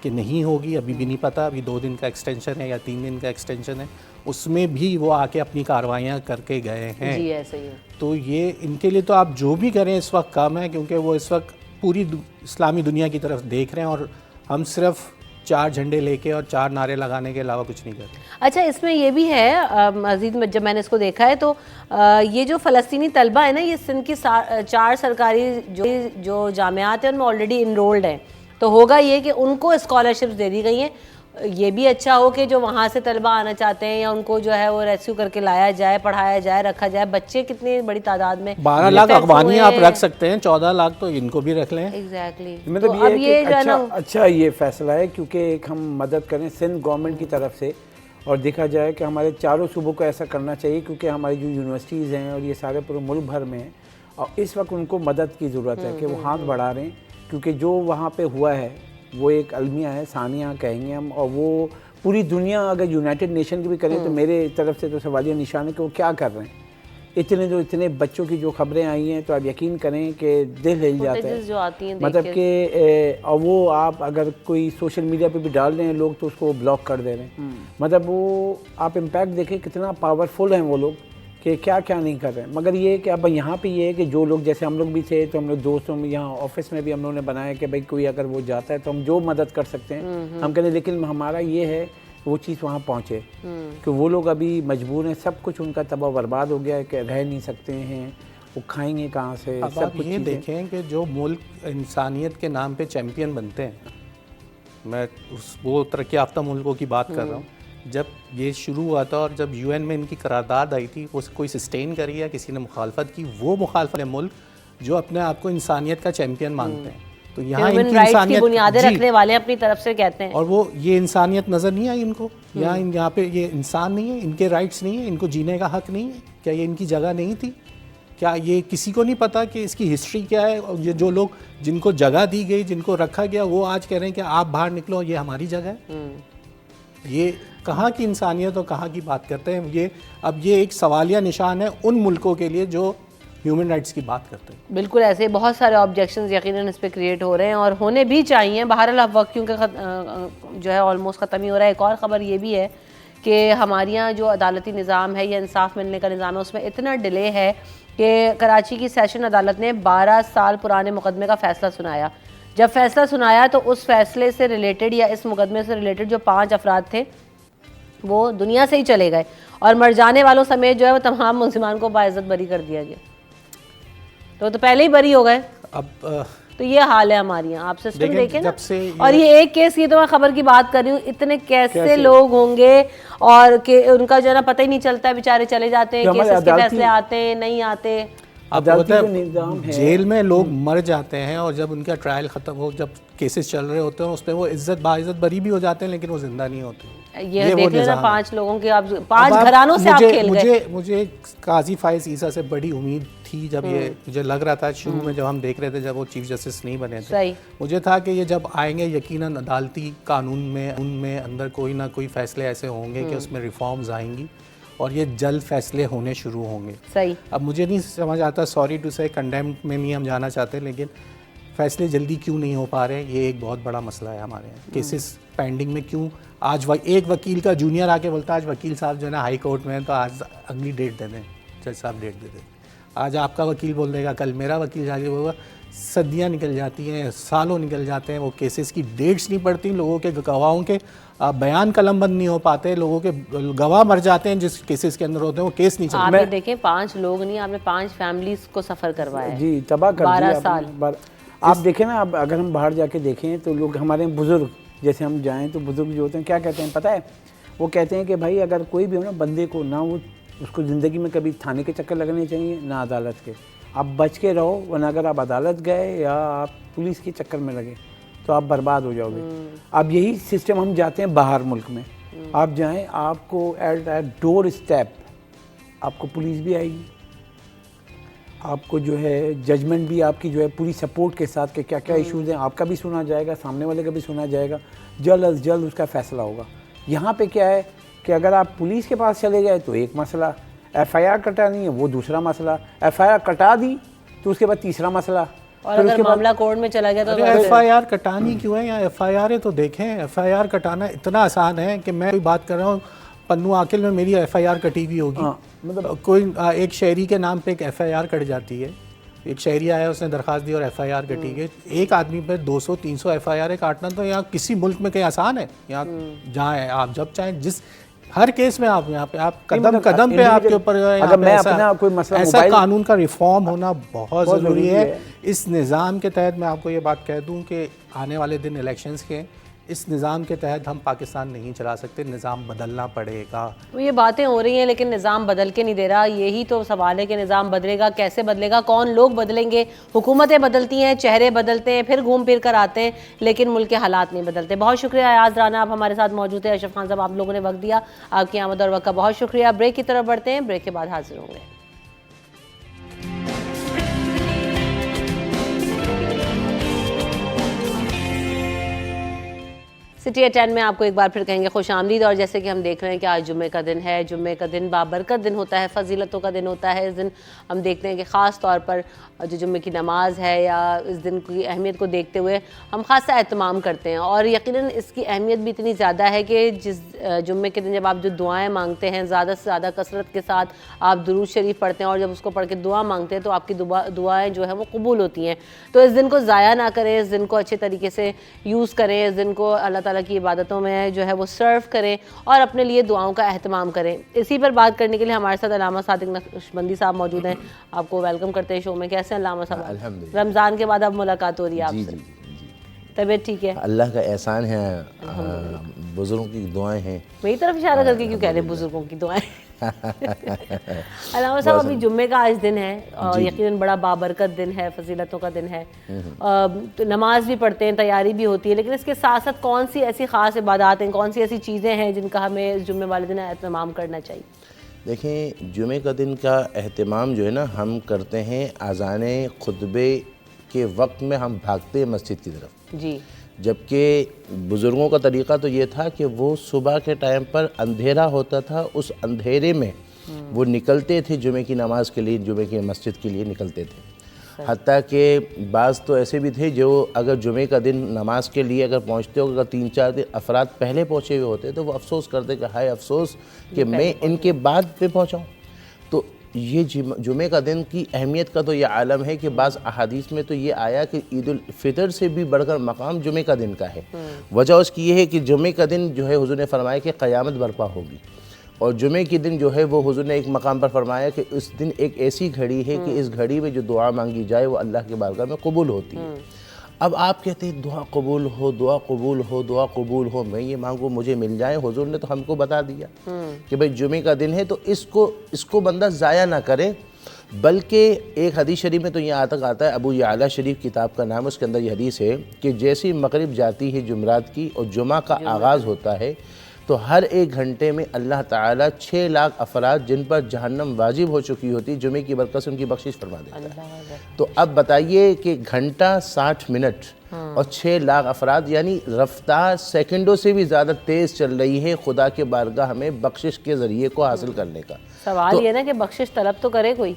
کہ نہیں ہوگی ابھی بھی نہیں پتہ. ابھی 2 دن کا ایکسٹینشن ہے یا 3 دن کا ایکسٹینشن ہے, اس میں بھی وہ آ کے اپنی کارروائیاں کر کے گئے ہیں. جی ایسے ہی ہے. تو یہ ان کے لیے تو آپ جو بھی کریں اس وقت کم ہے, کیونکہ وہ اس وقت پوری اسلامی دنیا کی طرف دیکھ رہے ہیں اور ہم صرف 4 جھنڈے لے کے اور 4 نعرے لگانے کے علاوہ کچھ نہیں کرتے. اچھا اس میں یہ بھی ہے مزید, جب میں نے اس کو دیکھا ہے تو یہ جو فلسطینی طلبہ ہیں نا, یہ سندھ کی 4 سرکاری جو جامعات ہیں ان میں آلریڈی انرولڈ ہیں. تو ہوگا یہ کہ ان کو اسکالرشپس دے دی گئی ہیں. یہ بھی اچھا ہو کہ جو وہاں سے طلبہ آنا چاہتے ہیں یا ان کو جو ہے وہ ریسکیو کر کے لایا جائے, پڑھایا جائے, رکھا جائے. بچے کتنی بڑی تعداد میں, 12 لاکھ افغانی آپ رکھ سکتے ہیں, 14 لاکھ تو ان کو بھی رکھ لیں. ایگزیکٹلی. مطلب یہ اچھا یہ فیصلہ ہے کیونکہ ایک ہم مدد کریں سندھ گورنمنٹ کی طرف سے, اور دیکھا جائے کہ ہمارے 4 صوبوں کو ایسا کرنا چاہیے کیونکہ ہماری جو یونیورسٹیز ہیں اور یہ سارے پورے ملک بھر میں ہیں, اور اس وقت ان کو مدد کی ضرورت ہے کہ وہ ہاتھ بڑھا رہے ہیں. کیونکہ جو وہاں پہ ہوا ہے وہ ایک المیہ ہے, ثانیہ کہیں گے ہم, اور وہ پوری دنیا اگر یونائٹڈ نیشن کی بھی کریں تو میرے طرف سے تو سوالیہ نشان ہے کہ وہ کیا کر رہے ہیں. اتنے بچوں کی جو خبریں آئی ہیں تو آپ یقین کریں کہ دل ہل جاتا ہے. جو آتی ہیں مطلب کہ اور وہ آپ اگر کوئی سوشل میڈیا پہ بھی ڈال رہے ہیں لوگ تو اس کو بلاک کر دے رہے ہیں. مطلب وہ آپ امپیکٹ دیکھیں کتنا پاورفل ہیں وہ لوگ کہ کیا نہیں کر رہے ہیں. مگر یہ کہ اب یہاں پہ یہ ہے کہ جو لوگ جیسے ہم لوگ بھی تھے تو ہم لوگ دوستوں میں یہاں آفس میں بھی ہم لوگوں نے بنایا کہ بھائی کوئی اگر وہ جاتا ہے تو ہم جو مدد کر سکتے ہیں ہم کریں. لیکن ہمارا یہ ہے وہ چیز وہاں پہنچے کہ وہ لوگ ابھی مجبور ہیں, سب کچھ ان کا تباہ برباد ہو گیا ہے کہ رہ نہیں سکتے ہیں, وہ کھائیں گے کہاں سے. اب آپ یہ دیکھیں کہ جو ملک انسانیت کے نام پہ چیمپئن بنتے ہیں, میں وہ ترقی یافتہ ملکوں کی بات کر رہا ہوں, جب یہ شروع ہوا تھا اور جب یو این میں ان کی قرارداد آئی تھی وہ کوئی سسٹین کری یا کسی نے مخالفت کی, وہ مخالفت ملک جو اپنے آپ کو انسانیت کا چیمپئن مانتے ہیں. تو یہاں ان کی انسانیت کی بنیادیں رکھنے والے اپنی طرف سے کہتے ہیں, اور وہ یہ انسانیت نظر نہیں آئی ان کو. یہاں پہ یہ انسان نہیں ہے, ان کے رائٹس نہیں ہیں, ان کو جینے کا حق نہیں ہے. کیا یہ ان کی جگہ نہیں تھی؟ کیا یہ کسی کو نہیں پتا کہ اس کی ہسٹری کیا ہے؟ اور یہ جو لوگ جن کو جگہ دی گئی, جن کو رکھا گیا, وہ آج کہہ رہے ہیں کہ آپ باہر نکلو, یہ ہماری جگہ ہے. یہ کہاں کی انسانیت اور کہاں کی بات کرتے ہیں؟ اب یہ ایک سوالیہ نشان ہے ان ملکوں کے لیے جو ہیومن رائٹس کی بات کرتے ہیں. بالکل ایسے بہت سارے آبجیکشنز یقیناً اس پہ کریٹ ہو رہے ہیں اور ہونے بھی چاہیے. بہرحال اب وقت کیونکہ جو ہے آلموسٹ ختم ہی ہو رہا ہے. ایک اور خبر یہ بھی ہے کہ ہمارے یہاں جو عدالتی نظام ہے یا انصاف ملنے کا نظام ہے اس میں اتنا ڈیلے ہے کہ کراچی کی سیشن عدالت نے 12 سال پرانے مقدمے کا فیصلہ سنایا. جب فیصلہ سنایا تو اس فیصلے سے ریلیٹڈ یا اس مقدمے سے ریلیٹڈ جو 5 افراد تھے وہ دنیا سے ہی چلے گئے اور مر جانے والوں سمیت جو ہے وہ تمام ملزمان کو باعزت بری کر دیا گیا. تو پہلے ہی بری ہو گئے. اب تو یہ حال ہے ہماری یہاں. آپ سسٹم دیکھیں نا. جب سے اور یہ ایک کیس, یہ تو میں خبر کی بات کر رہی ہوں, اتنے کیسے لوگ ہوں گے اور کہ ان کا جو ہے نا پتہ ہی نہیں چلتا ہے, بیچارے چلے جاتے ہیں, کیسز کے فیصلے آتے ہیں نہیں آتے. جیل میں لوگ مر جاتے ہیں اور جب ان کا ٹرائل ختم ہو, جب کیسز چل رہے ہوتے ہیں اس پہ وہ باعزت بری بھی ہو جاتے ہیں لیکن وہ زندہ نہیں ہوتے. یہ دیکھ لینا 5 لوگوں کے, آپ 5 گھرانوں سے آپ کھیل گئے. مجھے قاضی فائز عیسیٰ سے بڑی امید تھی جب یہ مجھے لگ رہا تھا شروع میں جب ہم دیکھ رہے تھے جب وہ چیف جسٹس نہیں بنے تھے, مجھے تھا کہ یہ جب آئیں گے یقیناً عدالتی قانون میں ان میں اندر کوئی نہ کوئی فیصلے ایسے ہوں گے کہ اس میں ریفارمز آئیں گی اور یہ جلد فیصلے ہونے شروع ہوں گے. صحیح. اب مجھے نہیں سمجھ آتا, سوری ٹو سے کنڈیمڈ میں نہیں ہم جانا چاہتے, لیکن فیصلے جلدی کیوں نہیں ہو پا رہے, یہ ایک بہت بڑا مسئلہ ہے ہمارے یہاں. کیسز پینڈنگ میں کیوں, آج ایک وکیل کا جونیئر آ کے بولتا ہے آج وکیل صاحب جو ہے نا ہائی کورٹ میں ہیں تو آج اگلی ڈیٹ دے دیں, جج صاحب ڈیٹ دے دیں. آج آپ کا وکیل بول دے گا, کل میرا وکیل جا کے ہوگا. صدیاں نکل جاتی ہیں, سالوں نکل جاتے ہیں, وہ کیسز کی ڈیٹس نہیں پڑتی, لوگوں کے گواہوں کے بیان قلم بند نہیں ہو پاتے, لوگوں کے گواہ مر جاتے ہیں جس کیسز کے اندر ہوتے ہیں, وہ کیس نہیں چلتا. آپ نے دیکھیں 5 لوگ نہیں, آپ نے 5 فیملیز کو سفر کروایا ہے. جی تباہ کر 12 سال. آپ دیکھیں نا, اب اگر ہم باہر جا کے دیکھیں تو لوگ ہمارے بزرگ جیسے ہم جائیں تو بزرگ جو ہوتے ہیں کیا کہتے ہیں پتہ ہے, وہ کہتے ہیں کہ بھائی اگر کوئی بھی ہو نا بندے کو نہ وہ اس کو زندگی میں کبھی تھانے کے چکر لگنے چاہیے نہ عدالت کے. آپ بچ کے رہو, ورنہ اگر آپ عدالت گئے یا آپ پولیس کے چکر میں لگے تو آپ برباد ہو جاؤ گے. اب یہی سسٹم ہم جاتے ہیں باہر ملک میں, آپ جائیں آپ کو ایٹ ڈور اسٹیپ آپ کو پولیس بھی آئے گی, آپ کو جو ہے ججمنٹ بھی آپ کی جو ہے پوری سپورٹ کے ساتھ کہ کیا کیا ایشوز ہیں آپ کا بھی سنا جائے گا, سامنے والے کا بھی سنا جائے گا, جلد از جلد اس کا فیصلہ ہوگا. یہاں پہ کیا ہے کہ اگر آپ پولیس کے پاس چلے گئے تو ایک مسئلہ, ایف آئی آر کٹانی ہے وہ دوسرا مسئلہ, ایف آئی آر کٹا دی تو اس کے بعد تیسرا مسئلہ, اور اگر معاملہ کورٹ میں چلا گیا تو ایف آئی آر کٹانی کیوں ہے, یا ایف آئی آر ہے تو دیکھیں ایف آئی آر کٹانا اتنا آسان ہے کہ میں کوئی بات کر رہا ہوں پنو عاقل میں میری ایف آئی آر کٹی ہوئی ہوگی, مطلب کوئی ایک شہری کے نام پہ ایک ایف آئی آر کٹ جاتی ہے, ایک شہری آیا اس نے درخواست دی اور ایف آئی آر کٹی گئی. ایک آدمی پہ 200-300 ایف آئی آر کاٹنا تو یہاں کسی ملک میں کہیں آسان ہے, یہاں جہاں آپ جب چاہیں جس ہر کیس میں آپ یہاں پہ آپ قدم قدم پہ آپ کے اوپر ایسا قانون کا ریفارم ہونا بہت ضروری ہے. اس نظام کے تحت میں آپ کو یہ بات کہہ دوں کہ آنے والے دن الیکشنز کے, اس نظام کے تحت ہم پاکستان نہیں چلا سکتے, نظام بدلنا پڑے گا. یہ باتیں ہو رہی ہیں لیکن نظام بدل کے نہیں دے رہا. یہی تو سوال ہے کہ نظام بدلے گا کیسے, بدلے گا کون, لوگ بدلیں گے, حکومتیں بدلتی ہیں, چہرے بدلتے ہیں, پھر گھوم پھر کر آتے ہیں, لیکن ملک کے حالات نہیں بدلتے. بہت شکریہ ایاز رانا, آپ ہمارے ساتھ موجود ہیں. اشرف خان صاحب, آپ لوگوں نے وقت دیا, آپ کی آمد اور وقت کا بہت شکریہ. بریک کی طرف بڑھتے ہیں, بریک کے بعد حاضر ہوں گے. سٹی ایٹ 10 میں آپ کو ایک بار پھر کہیں گے خوش آمدید. اور جیسے کہ ہم دیکھ رہے ہیں کہ آج جمعے کا دن ہے, جمعے کا دن بابرکت دن ہوتا ہے, فضیلتوں کا دن ہوتا ہے. اس دن ہم دیکھتے ہیں کہ خاص طور پر جو جمعے کی نماز ہے یا اس دن کی اہمیت کو دیکھتے ہوئے ہم خاصا اہتمام کرتے ہیں. اور یقیناً اس کی اہمیت بھی اتنی زیادہ ہے کہ جس جمعے کے دن جب آپ جو دعائیں مانگتے ہیں زیادہ سے زیادہ کثرت کے ساتھ آپ درود شریف پڑھتے ہیں اور جب اس کو پڑھ کے دعا مانگتے ہیں تو آپ کی دعائیں جو ہیں وہ قبول ہوتی ہیں. تو اس دن کو ضائع نہ کریں, اس دن کو اچھے طریقے سے یوز کریں, اس دن کو اللہ تعالیٰ کی عبادتوں میں جو ہے وہ سرو کریں اور اپنے لیے دعاؤں کا اہتمام کریں. اسی پر بات کرنے کے لیے ہمارے ساتھ علامہ صادق نقشبندی صاحب موجود ہیں. آپ کو ویلکم کرتے ہیں شو میں. کیسے ہیں علامہ صاحب؟ الحمدللہ. رمضان کے بعد اب ملاقات ہو رہی ہے آپ جی سے, جی جی طبیعت ٹھیک ہے؟ اللہ کا احسان ہے, بزرگوں کی دعائیں ہیں. میری طرف اشارہ کر کے کیوں کہہ رہے ہیں بزرگوں کی دعائیں؟ علامہ صاحب ابھی جمعے کا آج دن ہے اور یقیناً بڑا بابرکت دن ہے, فضیلتوں کا دن ہے, تو نماز بھی پڑھتے ہیں, تیاری بھی ہوتی ہے, لیکن اس کے ساتھ ساتھ کون سی ایسی خاص عبادات ہیں, کون سی ایسی چیزیں ہیں جن کا ہمیں اس جمعے والے دن اہتمام کرنا چاہیے؟ دیکھیں, جمعے کا دن کا اہتمام جو ہے نا ہم کرتے ہیں اذان خطبے کے وقت میں ہم بھاگتے ہیں مسجد کی طرف. جی. جبکہ بزرگوں کا طریقہ تو یہ تھا کہ وہ صبح کے ٹائم پر اندھیرا ہوتا تھا, اس اندھیرے میں وہ نکلتے تھے جمعے کی نماز کے لیے, جمعے کی مسجد کے لیے نکلتے تھے. حتیٰ کہ بعض تو ایسے بھی تھے جو اگر جمعے کا دن نماز کے لیے اگر پہنچتے ہو, اگر 3-4 افراد پہلے پہنچے ہوئے ہوتے تو وہ افسوس کرتے کہ ہائے افسوس کہ میں ان کے بعد پہ پہنچاؤں. تو یہ جمعے کا دن کی اہمیت کا تو یہ عالم ہے کہ بعض احادیث میں تو یہ آیا کہ عید الفطر سے بھی بڑھ کر مقام جمعے کا دن کا ہے. وجہ اس کی یہ ہے کہ جمعے کا دن جو ہے حضور نے فرمایا کہ قیامت برپا ہوگی, اور جمعے کی دن جو ہے وہ حضور نے ایک مقام پر فرمایا کہ اس دن ایک ایسی گھڑی ہے کہ اس گھڑی میں جو دعا مانگی جائے وہ اللہ کے بارگاہ میں قبول ہوتی ہے. اب آپ کہتے ہیں دعا قبول ہو, دعا قبول ہو, دعا قبول ہو, میں یہ مانگوں مجھے مل جائے. حضور نے تو ہم کو بتا دیا کہ بھئی جمعے کا دن ہے تو اس کو بندہ ضائع نہ کرے. بلکہ ایک حدیث شریف میں تو یہ آتا ہے, ابو یعلا شریف کتاب کا نام, اس کے اندر یہ حدیث ہے کہ جیسی مغرب جاتی ہے جمعرات کی اور جمعہ کا آغاز ہوتا ہے تو ہر 1 گھنٹے میں اللہ تعالیٰ 6 لاکھ افراد جن پر جہنم واجب ہو چکی ہوتی جمعے کی برکت سے ان کی بخشش فرما دیتا ہے. تو اب بتائیے کہ گھنٹہ 60 منٹ اور 6 لاکھ افراد, یعنی رفتار سیکنڈوں سے بھی زیادہ تیز چل رہی ہے خدا کے بارگاہ ہمیں بخشش کے ذریعے کو حاصل کرنے کا. سوال یہ نا کہ بخشش طلب تو کرے کوئی.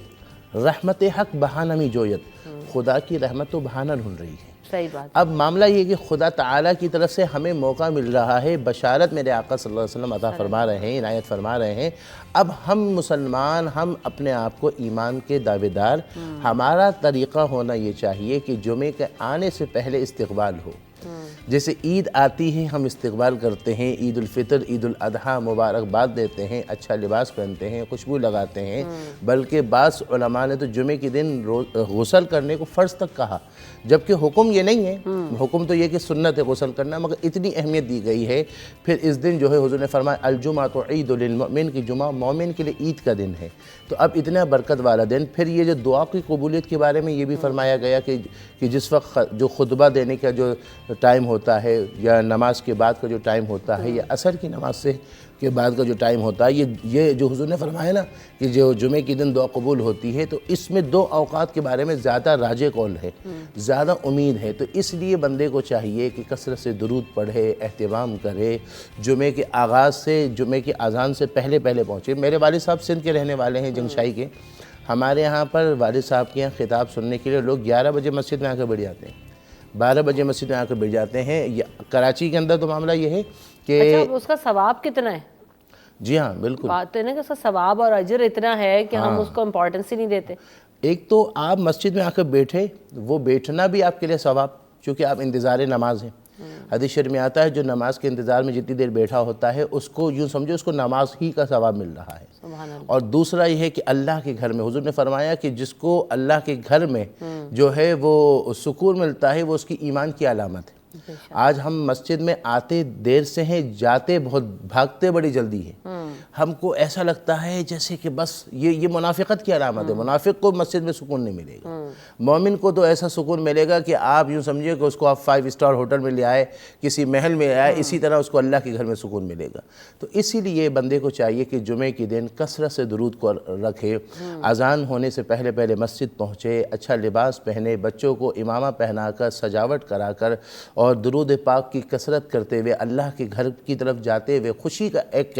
رحمت حق بہانہ می جویت, خدا کی رحمت تو بہانہ ڈھونڈ رہی ہے. صحیح بات. اب معاملہ یہ کہ خدا تعالیٰ کی طرف سے ہمیں موقع مل رہا ہے, بشارت میرے آقا صلی اللہ علیہ وسلم عطا فرما رہے ہیں, عنایت فرما رہے ہیں. اب ہم مسلمان, ہم اپنے آپ کو ایمان کے دعویدار, ہمارا طریقہ ہونا یہ چاہیے کہ جمعے کے آنے سے پہلے استقبال ہو. جیسے عید آتی ہے ہم استقبال کرتے ہیں, عید الفطر, عید الاضحیٰ, مبارکباد دیتے ہیں, اچھا لباس پہنتے ہیں, خوشبو لگاتے ہیں. بلکہ بعض علماء نے تو جمعے کے دن غسل کرنے کو فرض تک کہا, جبکہ حکم یہ نہیں ہے. حکم تو یہ کہ سنت ہے غسل کرنا, مگر اتنی اہمیت دی گئی ہے. پھر اس دن جو ہے حضور نے فرمایا الجمعۃ عید للمؤمن, کی جمعہ مومن کے لیے عید کا دن ہے. تو اب اتنا برکت والا دن. پھر یہ جو دعا کی قبولیت کے بارے میں یہ بھی فرمایا گیا کہ جس وقت جو خطبہ دینے کا جو ٹائم ہوتا ہے, یا نماز کے بعد کا جو ٹائم ہوتا ہے, یا عصر کی نماز سے کے بعد کا جو ٹائم ہوتا ہے, یہ جو حضور نے فرمایا نا کہ جو جمعے کی دن دعا قبول ہوتی ہے, تو اس میں 2 اوقات کے بارے میں زیادہ راجح قول ہے, زیادہ امید ہے. تو اس لیے بندے کو چاہیے کہ کثرت سے درود پڑھے, اہتمام کرے, جمعے کے آغاز سے, جمعے کی اذان سے پہلے پہنچے. میرے والد صاحب سندھ کے رہنے والے ہیں, جنگشائی کے. ہمارے یہاں پر والد صاحب کے یہاں خطاب سننے کے لیے لوگ 11 بجے مسجد میں آ کر بیٹھ جاتے ہیں, 12 بجے مسجد میں آ کر بیٹھ جاتے ہیں. کراچی کے اندر تو معاملہ یہ ہے کہ اچھا, اس کا ثواب کتنا ہے؟ جی ہاں بالکل, بات تو ہے نا کہ اس کا ثواب اور اجر اتنا ہے کہ ہم اس کو امپورٹنس ہی نہیں دیتے. ایک تو آپ مسجد میں آ کر بیٹھے, وہ بیٹھنا بھی آپ کے لیے ثواب, چونکہ آپ انتظار نماز ہیں. حدیث شریف میں آتا ہے جو نماز کے انتظار میں جتنی دیر بیٹھا ہوتا ہے اس کو یوں سمجھو اس کو نماز ہی کا ثواب مل رہا ہے. سبحان اللہ. اور دوسرا یہ ہے کہ اللہ کے گھر میں, حضور نے فرمایا کہ جس کو اللہ کے گھر میں جو ہے وہ سکون ملتا ہے وہ اس کی ایمان کی علامت ہے. آج ہم مسجد میں آتے دیر سے ہیں, جاتے بہت, بھاگتے بڑی جلدی ہے. ہم کو ایسا لگتا ہے جیسے کہ بس یہ منافقت کی علامت ہے. منافق کو مسجد میں سکون نہیں ملے گا. مومن کو تو ایسا سکون ملے گا کہ آپ یوں سمجھے کہ اس کو آپ 5 اسٹار ہوٹل میں لے آئے, کسی محل میں لے آئے, اسی طرح اس کو اللہ کے گھر میں سکون ملے گا. تو اسی لیے بندے کو چاہیے کہ جمعے کے دن کثرت سے درود کو رکھے, اذان ہونے سے پہلے پہلے مسجد پہنچے, اچھا لباس پہنے, بچوں کو امامہ پہنا کر سجاوٹ کرا کر اور درود پاک کی کثرت کرتے ہوئے اللہ کے گھر کی طرف جاتے ہوئے خوشی کا ایک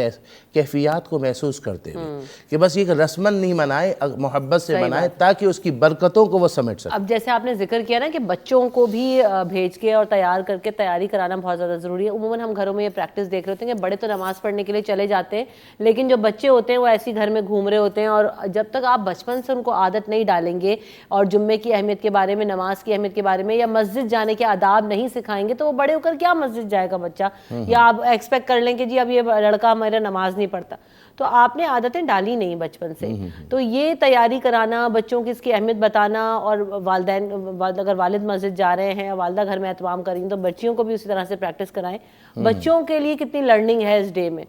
کیفیات کو محسوس کرتے ہوئے کہ بس یہ رسمن نہیں منائے, محبت سے منائے تاکہ اس کی برکتوں کو وہ سمیٹ سکے. اب جیسے آپ نے ذکر کیا نا کہ بچوں کو بھی بھیج کے اور تیار کر کے تیاری کرانا بہت زیادہ ضروری ہے. عموماً ہم گھروں میں یہ پریکٹس دیکھ رہے ہوتے ہیں کہ بڑے تو نماز پڑھنے کے لیے چلے جاتے ہیں, لیکن جو بچے ہوتے ہیں وہ ایسی گھر میں گھوم رہے ہوتے ہیں, اور جب تک آپ بچپن سے ان کو عادت نہیں ڈالیں گے اور جمعے کی اہمیت کے بارے میں, نماز کی اہمیت کے بارے میں, یا مسجد جانے کے آداب نہیں سکھائیں گے تو وہ بڑے ہو کر کیا مسجد جائے گا بچہ, یا آپ ایکسپیکٹ کر لیں کہ جی اب یہ لڑکا ہمارا نماز نہیں پڑھتا. تو آپ نے عادتیں ڈالی نہیں بچپن سے. تو یہ تیاری کرانا, بچوں کی اس کی اہمیت بتانا, اور والدین اگر والد مسجد جا رہے ہیں, والدہ گھر میں اہتمام کریں تو بچیوں کو بھی اسی طرح سے پریکٹس کرائیں. بچوں کے لیے کتنی لرننگ ہے اس ڈے میں؟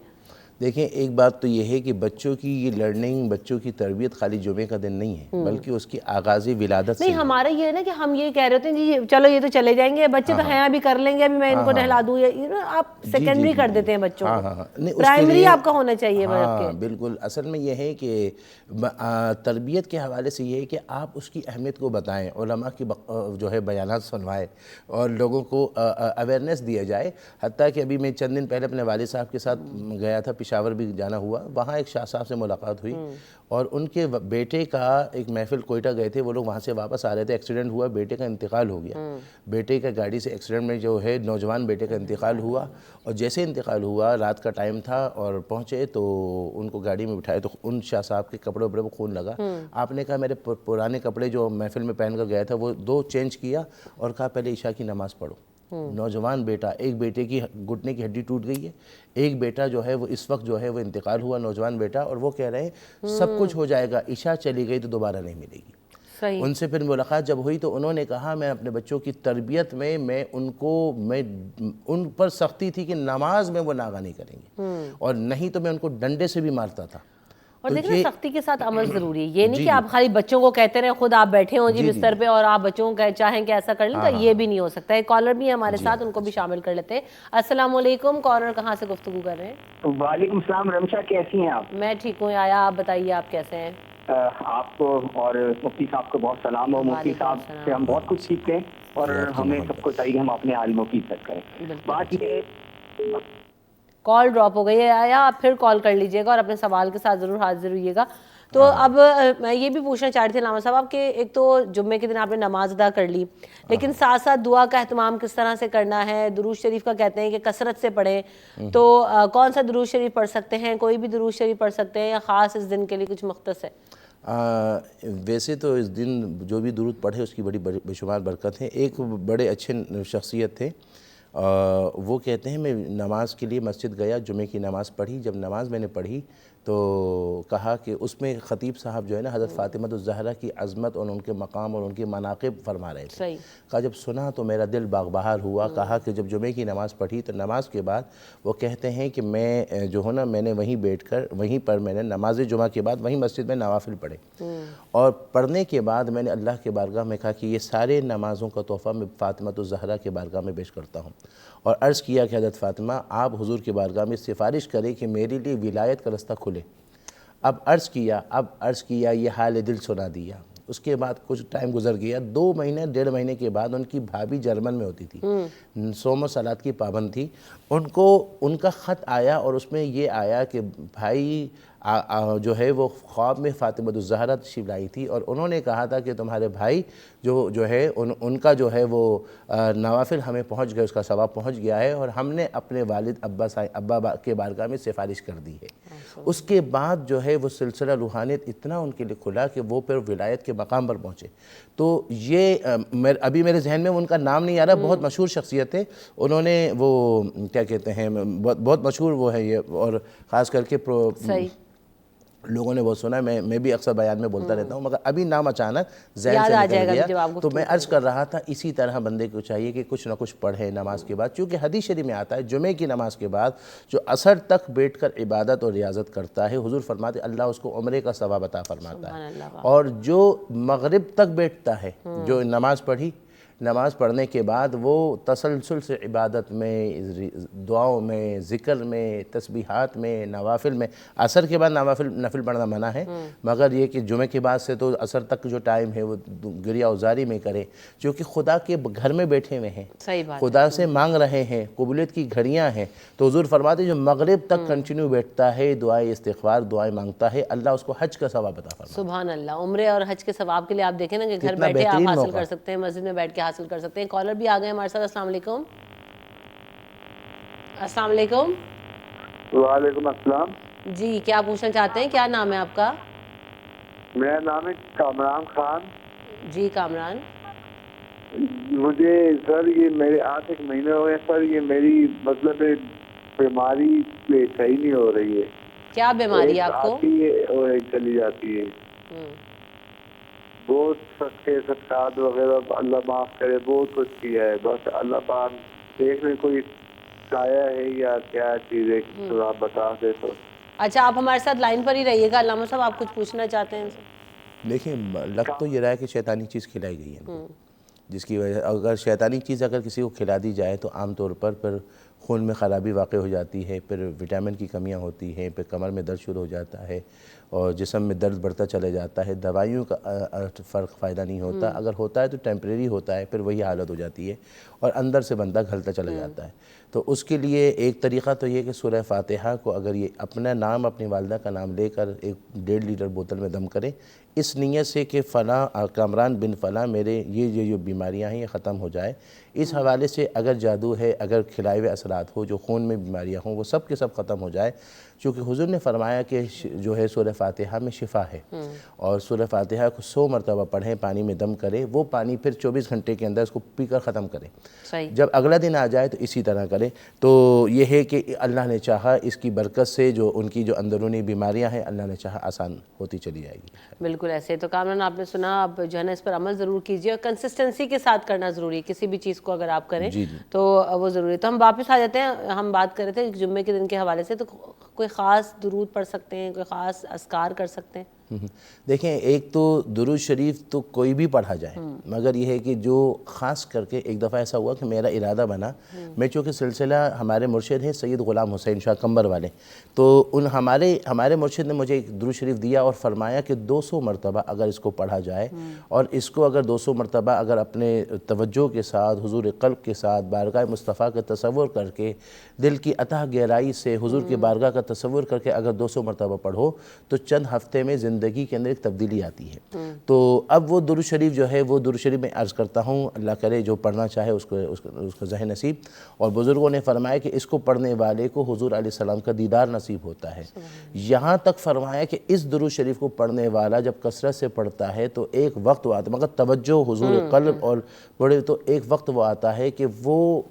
دیکھیں ایک بات تو یہ ہے کہ بچوں کی یہ لرننگ, بچوں کی تربیت خالی جمعے کا دن نہیں ہے, بلکہ اس کی آغاز ولادت سے. نہیں, ہمارا یہ ہے نا کہ ہم یہ کہہ رہے ہوتے ہیں جی چلو یہ تو چلے جائیں گے, بچے تو ہیں ابھی کر لیں گے, ابھی میں ان کو نہلا دوں, آپ سیکنڈری کر دیتے ہیں بچوں کو, پرائمری آپ کا ہونا چاہیے. ہاں بالکل. اصل میں یہ ہے کہ تربیت کے حوالے سے یہ ہے کہ آپ اس کی اہمیت کو بتائیں, علماء کی جو ہے بیانات سنوائیں اور لوگوں کو اویئرنیس دیا جائے. حتیٰ کہ ابھی میں چند دن پہلے اپنے والد صاحب کے ساتھ گیا تھا, پشاور بھی جانا ہوا, وہاں ایک شاہ صاحب سے ملاقات ہوئی اور ان کے بیٹے کا ایک محفل کوئٹہ گئے تھے, وہ لوگ وہاں سے واپس آ رہے تھے, ایکسیڈنٹ ہوا, بیٹے کا انتقال ہو گیا. بیٹے کا گاڑی سے ایکسیڈنٹ میں جو ہے نوجوان بیٹے کا انتقال ہوا, اور جیسے انتقال ہوا رات کا ٹائم تھا اور پہنچے تو ان کو گاڑی میں بٹھائے تو ان شاہ صاحب کے کپڑے وپڑے میں خون لگا. آپ نے کہا میرے پرانے کپڑے جو محفل میں پہن کر گیا تھا وہ 2 چینج کیا اور کہا پہلے عشاء کی نماز پڑھو. نوجوان بیٹا, ایک بیٹے کی گھٹنے کی ہڈی ٹوٹ گئی ہے, ایک بیٹا جو ہے وہ اس وقت جو ہے وہ انتقال ہوا, نوجوان بیٹا, اور وہ کہہ رہے ہیں سب کچھ ہو جائے گا, عشاء چلی گئی تو دوبارہ نہیں ملے گی. ان سے پھر ملاقات جب ہوئی تو انہوں نے کہا میں اپنے بچوں کی تربیت میں ان پر سختی تھی کہ نماز میں وہ ناغہ نہیں کریں گے, اور نہیں تو میں ان کو ڈنڈے سے بھی مارتا تھا. اور دیکھیں سختی کے ساتھ عمل ضروری ہے, یہ نہیں کہ آپ خالی بچوں کو کہتے رہیں, خود آپ بیٹھے ہوں جی بستر پہ اور آپ بچوں کو چاہیں کہ ایسا کر لیں, تو یہ بھی نہیں ہو سکتا ہے. کالر بھی ہمارے ساتھ, ان کو بھی شامل کر لیتے ہیں. السلام علیکم, کالر کہاں سے گفتگو کر رہے ہیں؟ وعلیکم السلام. رمشا کیسی ہیں آپ؟ میں ٹھیک ہوں. آیا آپ بتائیے آپ کیسے ہیں؟ آپ کو اور مفتی صاحب کو بہت سلام, اور مفتی صاحب سے ہم بہت کچھ سیکھتے ہیں اور ہمیں سب کو چاہیے ہم اپنے عالموں کی عزت کریں. بات یہ کال ڈراپ ہو گئی ہے, آیا آپ پھر کال کر لیجئے گا اور اپنے سوال کے ساتھ ضرور حاضر ہوئیے گا. تو اب میں یہ بھی پوچھنا چاہ رہی تھی علامہ صاحب آپ کہ ایک تو جمعے کے دن آپ نے نماز ادا کر لی, لیکن ساتھ ساتھ دعا کا اہتمام کس طرح سے کرنا ہے؟ درود شریف کا کہتے ہیں کہ کثرت سے پڑھیں, تو کون سا درود شریف پڑھ سکتے ہیں؟ کوئی بھی درود شریف پڑھ سکتے ہیں یا خاص اس دن کے لیے کچھ مختص ہے؟ ویسے تو اس دن جو بھی درود پڑھے اس کی بڑی بے شمار برکت ہے. ایک بڑے اچھے شخصیت تھے, وہ کہتے ہیں میں نماز کے لیے مسجد گیا, جمعے کی نماز پڑھی, جب نماز میں نے پڑھی تو کہا کہ اس میں خطیب صاحب جو ہے نا حضرت فاطمہ الزہرا کی عظمت اور ان کے مقام اور ان کے مناقب فرما رہے تھے. کہا جب سنا تو میرا دل باغ بہار ہوا. کہا کہ جب جمعے کی نماز پڑھی تو نماز کے بعد وہ کہتے ہیں کہ میں جو ہوں نا میں نے وہیں بیٹھ کر وہیں پر میں نے نماز جمعہ کے بعد وہیں مسجد میں نوافل پڑھے, اور پڑھنے کے بعد میں نے اللہ کے بارگاہ میں کہا کہ یہ سارے نمازوں کا تحفہ میں فاطمہ الزہرا کے بارگاہ میں پیش کرتا ہوں, اور عرض کیا کہ حضرت فاطمہ آپ حضور کے بارگاہ میں سفارش کریں کہ میرے لیے ولایت کا رستہ کھلے. اب عرض کیا یہ حال دل سنا دیا. اس کے بعد کچھ ٹائم گزر گیا, 2 مہینے 1.5 مہینے کے بعد ان کی بھابھی جرمن میں ہوتی تھی, صوم و صلات کی پابند تھی, ان کا خط آیا اور اس میں یہ آیا کہ بھائی جو ہے وہ خواب میں فاطمہ الزہرا تشریف لائی تھی اور انہوں نے کہا تھا کہ تمہارے بھائی جو ہے ان کا جو ہے وہ نوافل ہمیں پہنچ گئے, اس کا ثواب پہنچ گیا ہے, اور ہم نے اپنے والد ابا کے بارگاہ میں سفارش کر دی ہے. اس کے بعد جو ہے وہ سلسلہ روحانیت اتنا ان کے لیے کھلا کہ وہ پھر ولایت کے مقام پر پہنچے. تو یہ ابھی میرے ذہن میں ان کا نام نہیں آ رہا, بہت مشہور شخصیت ہے, انہوں نے وہ کیا کہتے ہیں بہت مشہور وہ ہے یہ, اور خاص کر کے لوگوں نے بہت سنا ہے، میں بھی اکثر بیان میں بولتا رہتا ہوں، مگر ابھی نام اچانک ذہن یاد سے آ نکل جائے گا جب گیا، آپ تو میں عرض کر رہا تھا اسی طرح بندے کو چاہیے کہ کچھ نہ کچھ پڑھے نماز کے بعد، چونکہ حدیث شریف میں آتا ہے جمعے کی نماز کے بعد جو عصر تک بیٹھ کر عبادت اور ریاضت کرتا ہے، حضور فرماتے اللہ اس کو عمرے کا ثواب عطا فرماتا ہے، اور جو مغرب تک بیٹھتا ہے، جو نماز پڑھی، نماز پڑھنے کے بعد وہ تسلسل سے عبادت میں، دعاؤں میں، ذکر میں، تسبیحات میں، نوافل میں، عصر کے بعد نفل پڑھنا منع ہے، مگر یہ کہ جمعے کے بعد سے تو عصر تک جو ٹائم ہے وہ گریہ وزاری میں کرے، کیونکہ خدا کے گھر میں بیٹھے ہوئے ہیں، صحیح بات، خدا سے مانگ رہے ہیں، قبولیت کی گھڑیاں ہیں، تو حضور فرماتے ہیں جو مغرب تک کنٹینیو بیٹھتا ہے، دعائے استغفار، دعائیں مانگتا ہے، اللہ اس کو حج کا ثواب عطا فرماتا ہے۔ سبحان اللہ، عمرے اور حج کے ثواب کے لیے آپ دیکھیں نا کہ گھر بیٹھے آپ حاصل کر سکتے ہیں، مسجد میں بیٹھ کے حاصل کر سکتے ہیں۔ کالر بھی آ گئے ہمارے ساتھ، السلام علیکم۔ السلام علیکم۔ وعلیکم السلام۔ جی کیا پوچھنا چاہتے ہیں، کیا نام ہے آپ کا؟ میرا نام ہے کامران خان۔ جی کامران، مجھے سر یہ میرے 8 مہینے ہو گئے سر، یہ میری مطلب بیماری صحیح نہیں ہو رہی ہے۔ کیا بیماری ہے آپ کو؟ آتی ہے اور ایک چلی جاتی ہے، بہت سستے صدقات وغیرہ اللہ معاف کرے، بہت کچھ کیا ہے، بس اللہ پاک دیکھنے کوئی سایہ ہے یا کیا چیز ہے تو آپ بتا دیں تو۔ اچھا آپ ہمارے ساتھ لائن پر ہی رہیے گا، علامہ صاحب آپ کچھ پوچھنا چاہتے ہیں ان سے؟ دیکھیں لگ تو یہ رہا ہے کہ شیطانی چیز کھلائی گئی ہے، جس کی وجہ اگر شیطانی چیز اگر کسی کو کھلا دی جائے تو عام طور پر پھر خون میں خرابی واقع ہو جاتی ہے، پھر وٹامن کی کمیاں ہوتی ہیں، پھر کمر میں درد شروع ہو جاتا ہے اور جسم میں درد بڑھتا چلے جاتا ہے، دوائیوں کا فرق فائدہ نہیں ہوتا، اگر ہوتا ہے تو ٹیمپریری ہوتا ہے، پھر وہی حالت ہو جاتی ہے اور اندر سے بندہ گھلتا چلا جاتا ہے۔ تو اس کے لیے ایک طریقہ تو یہ کہ سورہ فاتحہ کو اگر یہ اپنا نام اپنی والدہ کا نام لے کر 1.5 لیٹر بوتل میں دم کرے، اس نیت سے کہ فلاں کامران بن فلاں میرے یہ جو بیماریاں ہیں یہ ختم ہو جائے، اس حوالے سے اگر جادو ہے، اگر کھلائے ہوئے اثرات ہو، جو خون میں بیماریاں ہوں وہ سب کے سب ختم ہو جائے، چونکہ حضور نے فرمایا کہ جو ہے سورہ فاتحہ میں شفا ہے، اور سورہ فاتحہ کو 100 مرتبہ پڑھیں، پانی میں دم کرے، وہ پانی پھر 24 گھنٹے کے اندر اس کو پی کر ختم کریں، صحیح، جب اگلا دن آ جائے تو اسی طرح کریں۔ تو یہ ہے کہ اللہ نے چاہا اس کی برکت سے جو ان کی جو اندرونی بیماریاں ہیں اللہ نے چاہا آسان ہوتی چلی جائے گی۔ بالکل ایسے تو کامران آپ نے سنا، اب جو ہے نا اس پر عمل ضرور کیجیے اور کنسسٹنسی کے ساتھ کرنا ضروری ہے، کسی بھی چیز کو اگر آپ کریں تو وہ ضروری ہے۔ تو ہم واپس آ جاتے ہیں، ہم بات کر رہے تھے جمعے کے دن کے حوالے سے، تو کوئی خاص درود پڑھ سکتے ہیں، کوئی خاص اذکار کر سکتے ہیں؟ دیکھیں ایک تو درود شریف تو کوئی بھی پڑھا جائے، مگر یہ ہے کہ جو خاص کر کے ایک دفعہ ایسا ہوا کہ میرا ارادہ بنا، میں چونکہ سلسلہ ہمارے مرشد ہیں سید غلام حسین شاہ کمبر والے، تو ہمارے مرشد نے مجھے ایک درود شریف دیا اور فرمایا کہ 200 مرتبہ اگر اس کو پڑھا جائے، اور اس کو اگر 200 مرتبہ اگر اپنے توجہ کے ساتھ، حضور قلب کے ساتھ، بارگاہ مصطفیٰ کا تصور کر کے، دل کی اتھاہ گہرائی سے حضور کے بارگاہ کا تصور کر کے اگر 200 مرتبہ پڑھو تو چند ہفتے میں زندگی کے اندر ایک تبدیلی آتی ہے۔ تو اب وہ درود شریف جو ہے، وہ درود شریف میں عرض کرتا ہوں، اللہ کرے جو پڑھنا چاہے اس کو ذہن نصیب، اور بزرگوں نے فرمایا کہ اس کو پڑھنے والے کو حضور علیہ السلام کا دیدار نصیب ہوتا ہے، یہاں تک فرمایا کہ اس درود شریف کو پڑھنے والا جب کثرت سے پڑھتا ہے تو ایک وقت وہ آتا ہے، مگر توجہ حضور قلب اور بڑے، تو ایک وقت وہ آتا ہے کہ وہ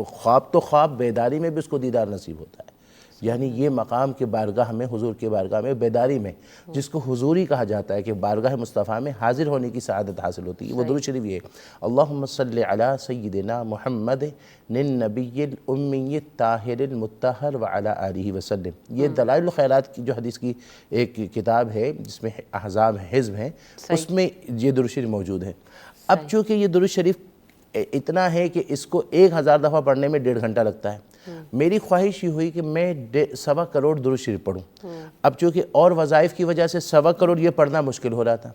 خواب تو خواب، بیداری میں بھی اس کو دیدار نصیب ہوتا ہے، یعنی یہ مقام کے بارگاہ میں، حضور کے بارگاہ میں، بیداری میں، جس کو حضوری کہا جاتا ہے کہ بارگاہ مصطفیٰ میں حاضر ہونے کی سعادت حاصل ہوتی ہے، وہ درود شریف یہ اللہم صلی علی سیدنا محمد النبی الامی الطاہر المطہر وعلی آلہ وسلم۔ یہ دلائل الخیرات کی جو حدیث کی ایک کتاب ہے جس میں احزاب حزب ہیں، اس میں یہ درود شریف موجود ہے۔ اب چونکہ یہ درود شریف اتنا ہے کہ اس کو 1000 دفعہ پڑھنے میں 1.5 گھنٹہ لگتا ہے، میری خواہش یہ ہوئی کہ میں 1.25 کروڑ درود شریف پڑھوں، اب چونکہ اور وظائف کی وجہ سے 1.25 کروڑ یہ پڑھنا مشکل ہو رہا تھا،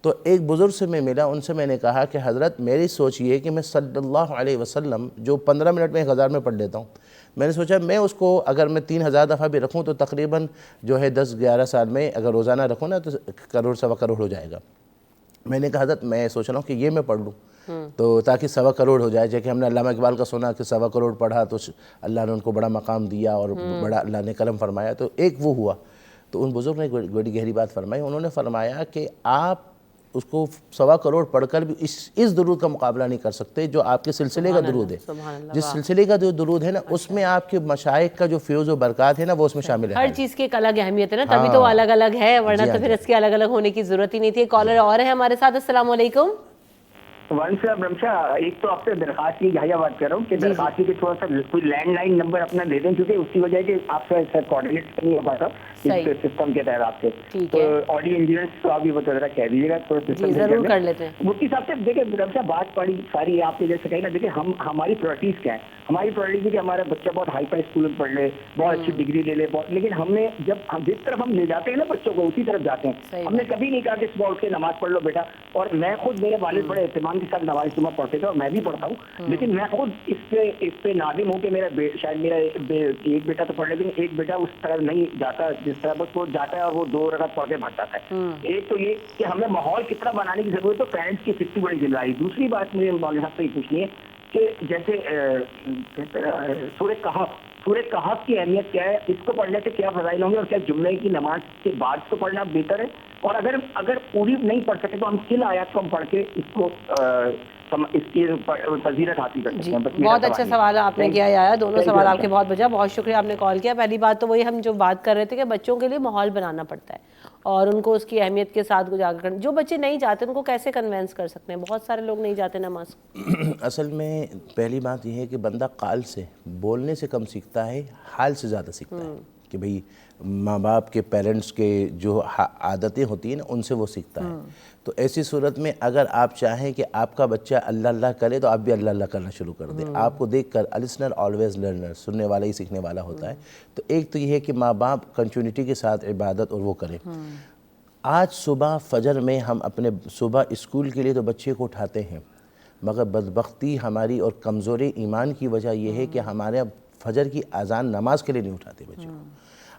تو ایک بزرگ سے میں ملا، ان سے میں نے کہا کہ حضرت میری سوچ یہ ہے کہ میں صلی اللہ علیہ وسلم جو 15 منٹ میں 1000 میں پڑھ لیتا ہوں، میں نے سوچا میں اس کو اگر میں 3000 دفعہ بھی رکھوں تو تقریباً جو ہے 10-11 سال میں اگر روزانہ رکھوں نا تو 1 کروڑ 1.25 کروڑ ہو جائے گا۔ میں نے کہا حضرت میں سوچ رہا ہوں کہ یہ میں پڑھ لوں تو تاکہ 1.25 کروڑ ہو جائے، جیسے ہم نے علامہ اقبال کا سنا کہ 1.25 کروڑ پڑھا تو اللہ نے ان کو بڑا مقام دیا اور بڑا اللہ نے کرم فرمایا، تو ایک وہ ہوا۔ تو ان بزرگ نے بڑی گہری بات فرمائی، انہوں نے فرمایا کہ آپ اس کو 1.25 کروڑ پڑھ کر بھی اس درود کا مقابلہ نہیں کر سکتے جو آپ کے سلسلے کا درود ہے. جس سلسلے کا جو درود ہے نا اس میں آپ کے مشائخ کا جو فیوز و برکات ہے نا وہ اس میں شامل ہے. ہر چیز کی ایک الگ اہمیت ہے نا, تبھی تو الگ الگ ہے, ورنہ تو پھر اس کے الگ الگ ہونے کی ضرورت ہی نہیں تھی. کالر اور ہے ہمارے ساتھ. السلام علیکم. ایک تو آپ سے درخواست کی یہاں بات کر رہا ہوں کہ درخواست کی تھوڑا سا کوئی لینڈ لائن نمبر اپنا دے دیں, کیونکہ اس کی وجہ ہے کہ آپ سے کوآرڈینیٹ نہیں ہو پاتا اس سسٹم کے تحت آپ سے. تو آڈیو انجینئرس کو آپ یہ ذرا کہہ دیجیے گا تھوڑا سسٹم ضرور کر لیتے ہیں. مفتی صاحب سے دیکھیں صاحب بات پڑی ساری آپ نے جیسے کہی نا, دیکھیں ہماری پرائرٹیز کیا ہے. ہماری پرائرٹیز ہے کہ ہمارا بچہ بہت ہائی فائی اسکول میں پڑھ لے, بہت اچھی ڈگری لے لے, لیکن ہم نے جب جس طرف ہم لے جاتے ہیں نا بچوں کو اسی طرف جاتے ہیں. ہم نے کبھی نہیں کہا کہ صبح اٹھ کے نماز پڑھ لو بیٹا, اور میں خود میرے والد بڑے اہتمام کے ساتھ نماز صبح پڑھتے تھے اور میں بھی پڑھتا ہوں, لیکن میں خود اس پہ نادم ہوں کہ شاید میرا ایک بیٹا تو پڑھ لیکن ایک بیٹا اس طرح نہیں جاتا جس طرح بس وہ جاتا ہے اور وہ 2 رکعت پڑھ کے بھاگ جاتا ہے. ایک تو یہ کہ ہمیں ماحول کتنا بنانے کی ضرورت ہے, پیرنٹس کی کتنی بڑی ذمہ داری. دوسری بات مجھے مولوی صاحب سے یہ پوچھنی ہے کہ جیسے سورہ کہف کی اہمیت کیا ہے, اس کو پڑھنے سے کیا فضائل ہوں گے, اور کیا جمعے کی نماز کے بعد اس کو پڑھنا بہتر ہے, اور اگر پوری نہیں پڑھ سکے تو ہم کن آیات کو ہم پڑھ کے اس کو اس کی فضیلت حاصل کر سکتے ہیں. بہت اچھا سوال آپ نے کیا ہے, دونوں سوال آپ کے بہت بجا, بہت شکریہ آپ نے کال کیا. پہلی بات تو وہی ہم جو بات کر رہے تھے کہ بچوں کے لیے ماحول بنانا پڑتا ہے اور ان کو اس کی اہمیت کے ساتھ اجاگر کرنا. جو بچے نہیں جاتے ان کو کیسے کنونس کر سکتے ہیں, بہت سارے لوگ نہیں جاتے نماز. اصل میں پہلی بات یہ ہے کہ بندہ قال سے بولنے سے کم سیکھتا ہے, حال سے زیادہ سیکھتا ہے. کہ بھئی ماں باپ کے پیرنٹس کے جو عادتیں ہوتی ہیں نا ان سے وہ سیکھتا ہے. تو ایسی صورت میں اگر آپ چاہیں کہ آپ کا بچہ اللہ اللہ کرے تو آپ بھی اللہ اللہ کرنا شروع کر دیں. آپ کو دیکھ کر لسنر آلویز لرنر, سننے والا ہی سیکھنے والا ہوتا ہے. تو ایک تو یہ ہے کہ ماں باپ کنٹینیوٹی کے ساتھ عبادت اور وہ کریں. آج صبح فجر میں ہم اپنے صبح اسکول کے لیے تو بچے کو اٹھاتے ہیں, مگر بدبختی ہماری اور کمزوری ایمان کی وجہ یہ ہے کہ ہمارے فجر کی اذان نماز کے لیے نہیں اٹھاتے بچے کو.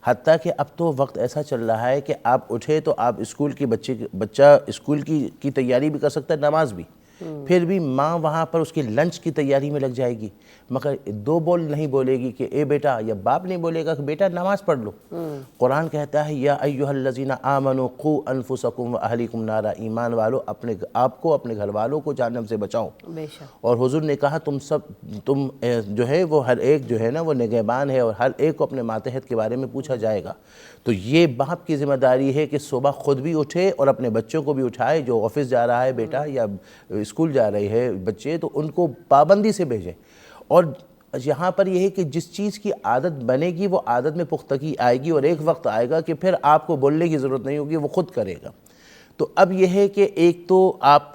حتیٰ کہ اب تو وقت ایسا چل رہا ہے کہ آپ اٹھے تو آپ اسکول کی بچہ اسکول کی تیاری بھی کر سکتا ہے, نماز بھی, پھر بھی ماں وہاں پر اس کی لنچ کی تیاری میں لگ جائے گی, مگر 2 بول نہیں بولے گی کہ اے بیٹا, یا باپ نہیں بولے گا کہ بیٹا نماز پڑھ لو. قرآن کہتا ہے یا ایھا الذین آمنوا قوا انفسکم واہلیکم نارا, ایمان والو اپنے آپ کو اپنے گھر والوں کو جہنم سے بچاؤ. اور حضور نے کہا تم جو ہے وہ ہر ایک جو ہے نا وہ نگہبان ہے, اور ہر ایک کو اپنے ماتحت کے بارے میں پوچھا جائے گا. تو یہ باپ کی ذمہ داری ہے کہ صبح خود بھی اٹھے اور اپنے بچوں کو بھی اٹھائے. جو آفس جا رہا ہے بیٹا یا اسکول جا رہے ہیں بچے تو ان کو پابندی سے بھیجیں. اور یہاں پر یہ ہے کہ جس چیز کی عادت بنے گی وہ عادت میں پختگی آئے گی, اور ایک وقت آئے گا کہ پھر آپ کو بولنے کی ضرورت نہیں ہوگی, وہ خود کرے گا. تو اب یہ ہے کہ ایک تو آپ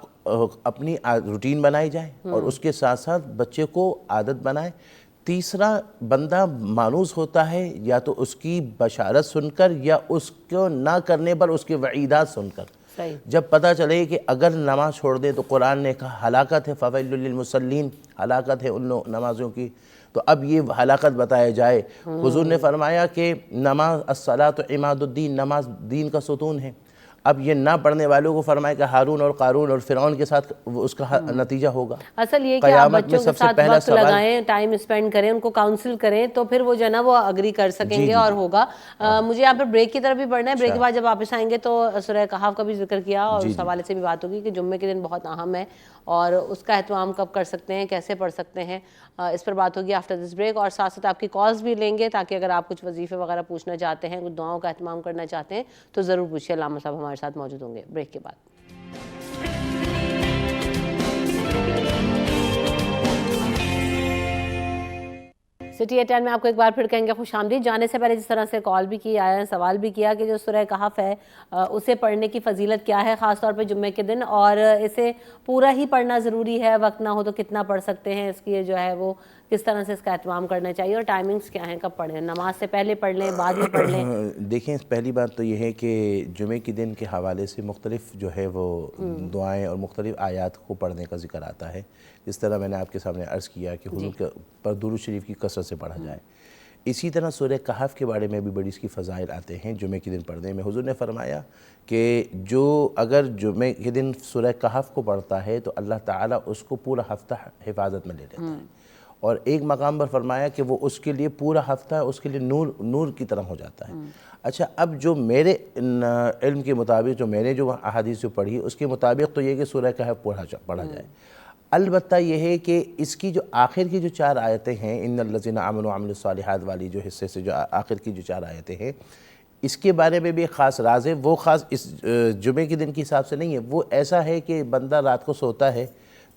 اپنی روٹین بنائی جائے اور اس کے ساتھ ساتھ بچے کو عادت بنائیں. تیسرا, بندہ مانوس ہوتا ہے یا تو اس کی بشارت سن کر یا اس کو نہ کرنے پر اس کے وعیدات سن کر. جب پتہ چلے کہ اگر نماز چھوڑ دیں تو قرآن نے کہا ہلاکت ہے, فویل للمصلین, ہلاکت ہے ان نمازوں کی. تو اب یہ ہلاکت بتایا جائے. حضور نے فرمایا کہ نماز الصلاۃ عماد الدین, نماز دین کا ستون ہے. اب یہ نہ پڑھنے والوں کو فرمایا کہ ہارون اور قارون اور فرعون کے ساتھ اس کا نتیجہ ہوگا. اصل یہ کہ آپ بچوں کے ساتھ وقت لگائیں, ٹائم اسپینڈ کریں, ان کو کاؤنسل کریں, تو پھر وہ جو ہے نا وہ اگری کر سکیں گے اور ہوگا. مجھے یہاں پر بریک کی طرف بھی پڑھنا ہے. بریک کے بعد جب واپس آئیں گے تو سورہ کہف کا بھی ذکر کیا اور اس حوالے سے بھی بات ہوگی کہ جمعے کے دن بہت اہم ہے اور اس کا اہتمام کب کر سکتے ہیں, کیسے پڑھ سکتے ہیں, اس پر بات ہوگی آفٹر دس بریک. اور ساتھ ساتھ آپ کی کالز بھی لیں گے تاکہ اگر آپ کچھ وظیفے وغیرہ پوچھنا چاہتے ہیں, کچھ دعاؤں کا اہتمام کرنا چاہتے ہیں تو ضرور پوچھیے. علامہ صاحب ہمارے ساتھ موجود ہوں گے بریک کے بعد. سٹی ایٹ 10 میں آپ کو ایک بار پھر کہیں گے خوش آمدید. جانے سے پہلے جس طرح سے کال بھی کی آیا ہے, سوال بھی کیا کہ جو سورہ کہف ہے اسے پڑھنے کی فضیلت کیا ہے, خاص طور پہ جمعے کے دن, اور اسے پورا ہی پڑھنا ضروری ہے, وقت نہ ہو تو کتنا پڑھ سکتے ہیں, اس کی جو ہے وہ کس طرح سے اس کا اہتمام کرنا چاہیے, اور ٹائمنگز کیا ہیں, کب پڑھیں, نماز سے پہلے پڑھ لیں, بعد میں پڑھ لیں. دیکھیں, پہلی بات تو یہ ہے کہ جمعے کے دن کے حوالے سے مختلف جو ہے وہ دعائیں اور مختلف آیات کو پڑھنے کا ذکر آتا ہے. جس طرح میں نے آپ کے سامنے عرض کیا کہ حضور کے پر درود شریف کی کثرت سے پڑھا جائے. اسی طرح سورہ کہف کے بارے میں بھی بڑی اس کی فضائل آتے ہیں جمعے کے دن پڑھنے میں. حضور نے فرمایا کہ جو اگر جمعے کے دن سورہ کہف کو پڑھتا ہے تو اللہ تعالیٰ اس کو پورا ہفتہ حفاظت میں لے لیتا ہے. اور ایک مقام پر فرمایا کہ وہ اس کے لیے پورا ہفتہ اس کے لیے نور کی طرح ہو جاتا ہے۔ اچھا، اب جو میرے علم کے مطابق جو میں نے جو احادیث جو پڑھی اس کے مطابق تو یہ کہ سورہ کہف پڑھا جائے۔ البتہ یہ ہے کہ اس کی جو آخر کی جو 4 آیتیں ہیں، ان الذین آمنوا وعملوا الصالحات والی جو حصے سے جو آخر کی جو 4 آیتیں ہیں، اس کے بارے میں بھی ایک خاص راز ہے۔ وہ خاص اس جمعے کے دن کے حساب سے نہیں ہے، وہ ایسا ہے کہ بندہ رات کو سوتا ہے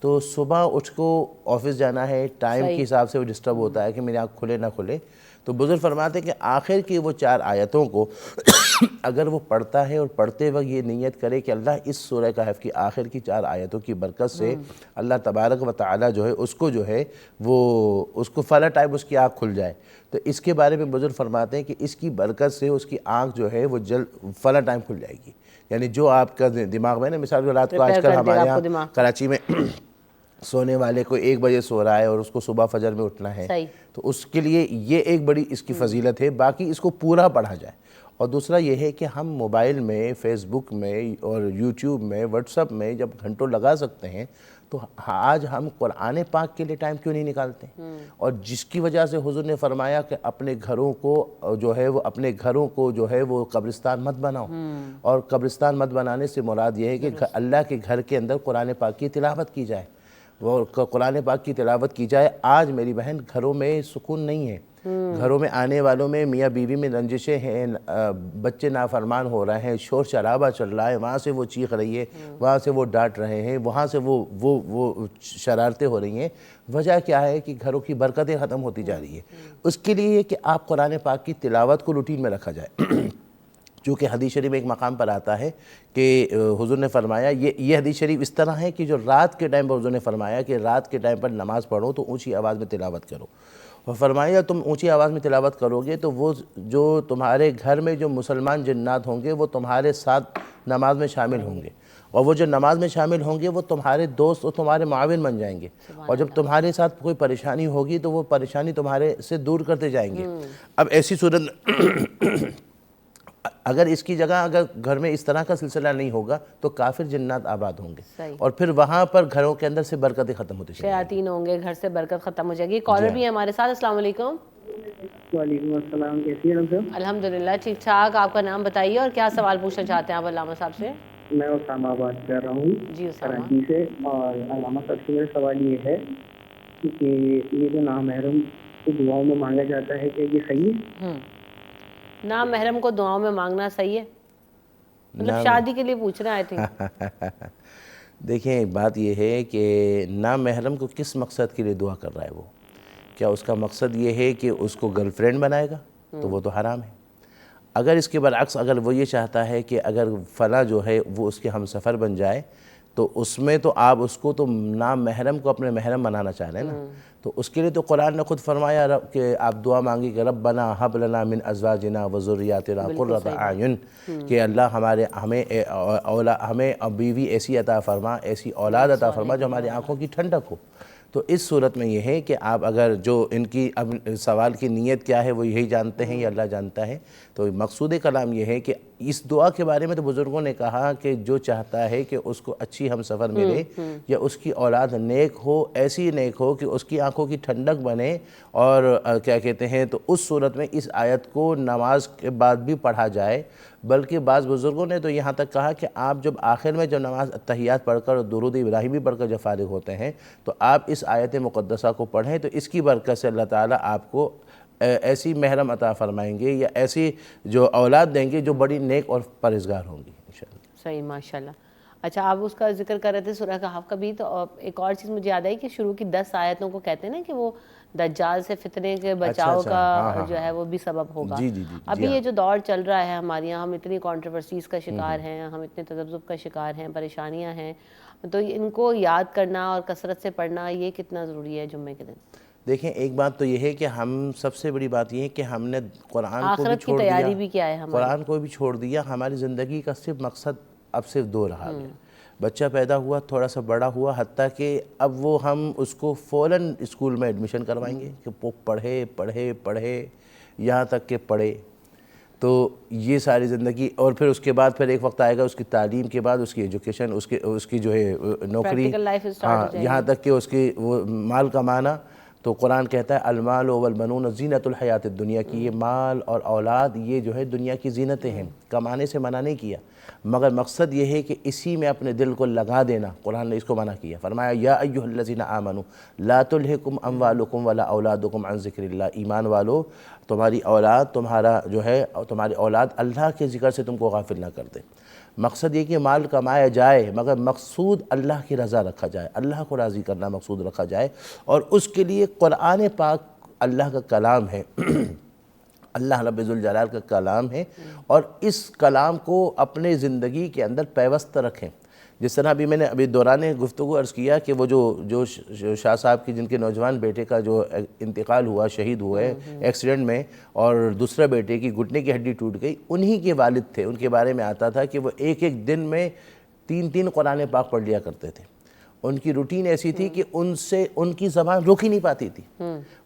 تو صبح اٹھ کو آفس جانا ہے، ٹائم کے حساب سے وہ ڈسٹرب ہوتا ہے کہ میری آنکھ کھلے نہ کھلے، تو بزرگ فرماتے ہیں کہ آخر کی وہ 4 آیتوں کو اگر وہ پڑھتا ہے اور پڑھتے وقت یہ نیت کرے کہ اللہ اس سورہ کہف کی آخر کی 4 آیتوں کی برکت سے اللہ تبارک و تعالی جو ہے اس کو جو ہے وہ اس کو فلا ٹائم اس کی آنکھ کھل جائے، تو اس کے بارے میں بزرگ فرماتے ہیں کہ اس کی برکت سے اس کی آنکھ جو ہے وہ فلا ٹائم کھل جائے گی۔ یعنی جو آپ کا دماغ میں نا، مثال رات کو آج کل ہمارے یہاں کراچی میں سونے والے کو 1 بجے سو رہا ہے اور اس کو صبح فجر میں اٹھنا ہے، تو اس کے لیے یہ ایک بڑی اس کی فضیلت ہے۔ باقی اس کو پورا پڑھا جائے۔ اور دوسرا یہ ہے کہ ہم موبائل میں، فیس بک میں اور یوٹیوب میں، واٹس ایپ میں جب گھنٹوں لگا سکتے ہیں تو آج ہم قرآن پاک کے لیے ٹائم کیوں نہیں نکالتے؟ اور جس کی وجہ سے حضور نے فرمایا کہ اپنے گھروں کو جو ہے وہ اپنے گھروں کو جو ہے وہ قبرستان مت بناؤ، اور قبرستان مت بنانے سے مراد یہ ہے کہ اللہ کے گھر کے اندر قرآن پاک کی تلاوت کی جائے، وہ قرآن پاک کی تلاوت کی جائے۔ آج میری بہن گھروں میں سکون نہیں ہے، گھروں میں آنے والوں میں میاں بیوی میں رنجشیں ہیں، بچے نافرمان ہو رہے ہیں، شور شرابہ چل رہا ہے، وہاں سے وہ چیخ رہی ہے، وہاں سے وہ ڈانٹ رہے ہیں، وہاں سے وہ شرارتیں ہو رہی ہیں۔ وجہ کیا ہے کہ گھروں کی برکتیں ختم ہوتی جا رہی ہیں۔ اس کے لیے کہ آپ قرآن پاک کی تلاوت کو روٹین میں رکھا جائے۔ چونکہ حدیث شریف میں ایک مقام پر آتا ہے کہ حضور نے فرمایا، یہ حدیث شریف اس طرح ہے کہ جو رات کے ٹائم پر حضور نے فرمایا کہ رات کے ٹائم پر نماز پڑھو تو اونچی آواز میں تلاوت کرو، اور فرمایا تم اونچی آواز میں تلاوت کرو گے تو وہ جو تمہارے گھر میں جو مسلمان جنات ہوں گے وہ تمہارے ساتھ نماز میں شامل ہوں گے، اور وہ جو نماز میں شامل ہوں گے وہ تمہارے دوست اور تمہارے معاون بن جائیں گے، اور جب تمہارے ساتھ کوئی پریشانی ہوگی تو وہ پریشانی تمہارے سے دور کرتے جائیں گے۔ اب ایسی صورت اگر اس کی جگہ اگر گھر میں اس طرح کا سلسلہ نہیں ہوگا تو کافر جنات آباد ہوں گے، اور پھر وہاں پر گھروں کے اندر سے برکتیں ختم ہوتی جائیں گی، شیاطین ہوں گے، گھر سے برکت ختم ہو جائے گی۔ کالر بھی ہے ہمارے ساتھ۔ السلام علیکم۔ وعلیکم السلام، کیسی ہیں صاحب؟ الحمدللہ ٹھیک ٹھاک۔ آپ کا نام بتائیے اور کیا سوال پوچھنا چاہتے ہیں آپ علامہ صاحب سے؟ میں اسامہ بات کر رہا ہوں جی اسامہ۔ کراچی سے، اور علامہ صاحب سے میرا سوال یہ ہے کہ یہ جو نامحرم کو دعاؤں میں مانگا جاتا ہے کہ یہ صحیح ہے؟ نامحرم کو دعاؤں میں مانگنا صحیح ہے؟ مطلب شادی کے لیے پوچھ رہے ہیں آئی تھنک۔ دیکھیں بات یہ ہے کہ نامحرم کو کس مقصد کے لیے دعا کر رہا ہے وہ؟ کیا اس کا مقصد یہ ہے کہ اس کو گرل فرینڈ بنائے گا؟ تو وہ تو حرام ہے۔ اگر اس کے برعکس اگر وہ یہ چاہتا ہے کہ اگر فلاں جو ہے وہ اس کے ہم سفر بن جائے تو اس میں تو آپ اس کو تو نامحرم کو اپنے محرم بنانا چاہ رہے ہیں نا، تو اس کے لیے تو قرآن نے خود فرمایا کہ آپ دعا مانگی کہ ربنا حب لنا من ازواجنا وذریاتنا قرۃ اعین، کہ اللہ ہمیں بیوی ایسی عطا فرما، ایسی اولاد عطا فرما جو ہماری آنکھوں کی ٹھنڈک ہو۔ تو اس صورت میں یہ ہے کہ آپ اگر جو ان کی اب سوال کی نیت کیا ہے وہ یہی جانتے ہیں یا اللہ جانتا ہے، تو مقصود کلام یہ ہے کہ اس دعا کے بارے میں تو بزرگوں نے کہا کہ جو چاہتا ہے کہ اس کو اچھی ہم سفر ملے یا اس کی اولاد نیک ہو، ایسی نیک ہو کہ اس کی آنکھوں کی ٹھنڈک بنے، اور کیا کہتے ہیں تو اس صورت میں اس آیت کو نماز کے بعد بھی پڑھا جائے۔ بلکہ بعض بزرگوں نے تو یہاں تک کہا کہ آپ جب آخر میں جب نماز تحیات پڑھ کر اور درود ابراہیمی پڑھ کر جب فارغ ہوتے ہیں تو آپ اس آیت مقدسہ کو پڑھیں، تو اس کی برکت سے اللہ تعالیٰ آپ کو ایسی محرم عطا فرمائیں گے یا ایسی جو اولاد دیں گے جو بڑی نیک اور پرہیزگار ہوں گی انشاءاللہ۔ صحیح، ماشاءاللہ۔ اچھا، آپ اس کا ذکر کر رہے تھے سورہ کہف کا بھی، تو ایک اور چیز مجھے یاد آئی کہ شروع کی 10 آیتوں کو کہتے ہیں نا کہ وہ دجال سے فتنے کے بچاؤ کا جو ہے وہ بھی سبب ہوگا۔ ابھی یہ جو دور چل رہا ہے ہمارے یہاں، ہم اتنی کنٹروورسیز کا شکار ہیں، ہم اتنے تذبذب کا شکار ہیں، پریشانیاں ہیں، تو ان کو یاد کرنا اور کثرت سے پڑھنا یہ کتنا ضروری ہے جمعے کے دن؟ دیکھیں ایک بات تو یہ ہے کہ ہم سب سے بڑی بات یہ ہے کہ ہم نے قرآن کو بھی آخرت کی چھوڑ دیا، تیاری بھی کیا ہے ہماری، قرآن کو بھی چھوڑ دیا۔ ہماری زندگی کا صرف مقصد اب صرف 2 رہا گیا۔ بچہ پیدا ہوا، تھوڑا سا بڑا ہوا، حتیٰ کہ اب وہ ہم اس کو فوراً اسکول میں ایڈمیشن کروائیں گے کہ وہ پڑھے پڑھے پڑھے یہاں تک کہ پڑھے، تو یہ ساری زندگی، اور پھر اس کے بعد پھر ایک وقت آئے گا اس کی تعلیم کے بعد اس کی ایجوکیشن، اس کی جو ہے نوکری، ہاں، یہاں تک کہ اس کی وہ مال کمانا۔ تو قرآن کہتا ہے المال والبنون زینت الحیات الدنیا کی، یہ مال اور اولاد یہ جو ہے دنیا کی زینتیں ہیں، کمانے سے منع نہیں کیا، مگر مقصد یہ ہے کہ اسی میں اپنے دل کو لگا دینا، قرآن نے اس کو منع کیا، فرمایا یا ایھا الذین آمنوا لا تلہکم اموالکم ولا اولادکم عن ذکر اللہ، ایمان والو تمہاری اولاد تمہاری اولاد اللہ کے ذکر سے تم کو غافل نہ کر دے۔ مقصد یہ کہ مال کمایا جائے مگر مقصود اللہ کی رضا رکھا جائے، اللہ کو راضی کرنا مقصود رکھا جائے، اور اس کے لیے قرآن پاک اللہ کا کلام ہے، اللہ رب ذوالجلال کا کلام ہے، اور اس کلام کو اپنے زندگی کے اندر پیوست رکھیں۔ جس طرح ابھی میں نے دوران گفتگو عرض کیا کہ وہ جو شاہ صاحب کی جن کے نوجوان بیٹے کا جو انتقال ہوا، شہید ہوئے ایکسیڈنٹ میں، اور دوسرے بیٹے کی گھٹنے کی ہڈی ٹوٹ گئی، انہی کے والد تھے، ان کے بارے میں آتا تھا کہ وہ ایک دن میں 3 قرآن پاک پڑھ لیا کرتے تھے۔ ان کی روٹین ایسی تھی کہ ان کی زبان روک ہی نہیں پاتی تھی،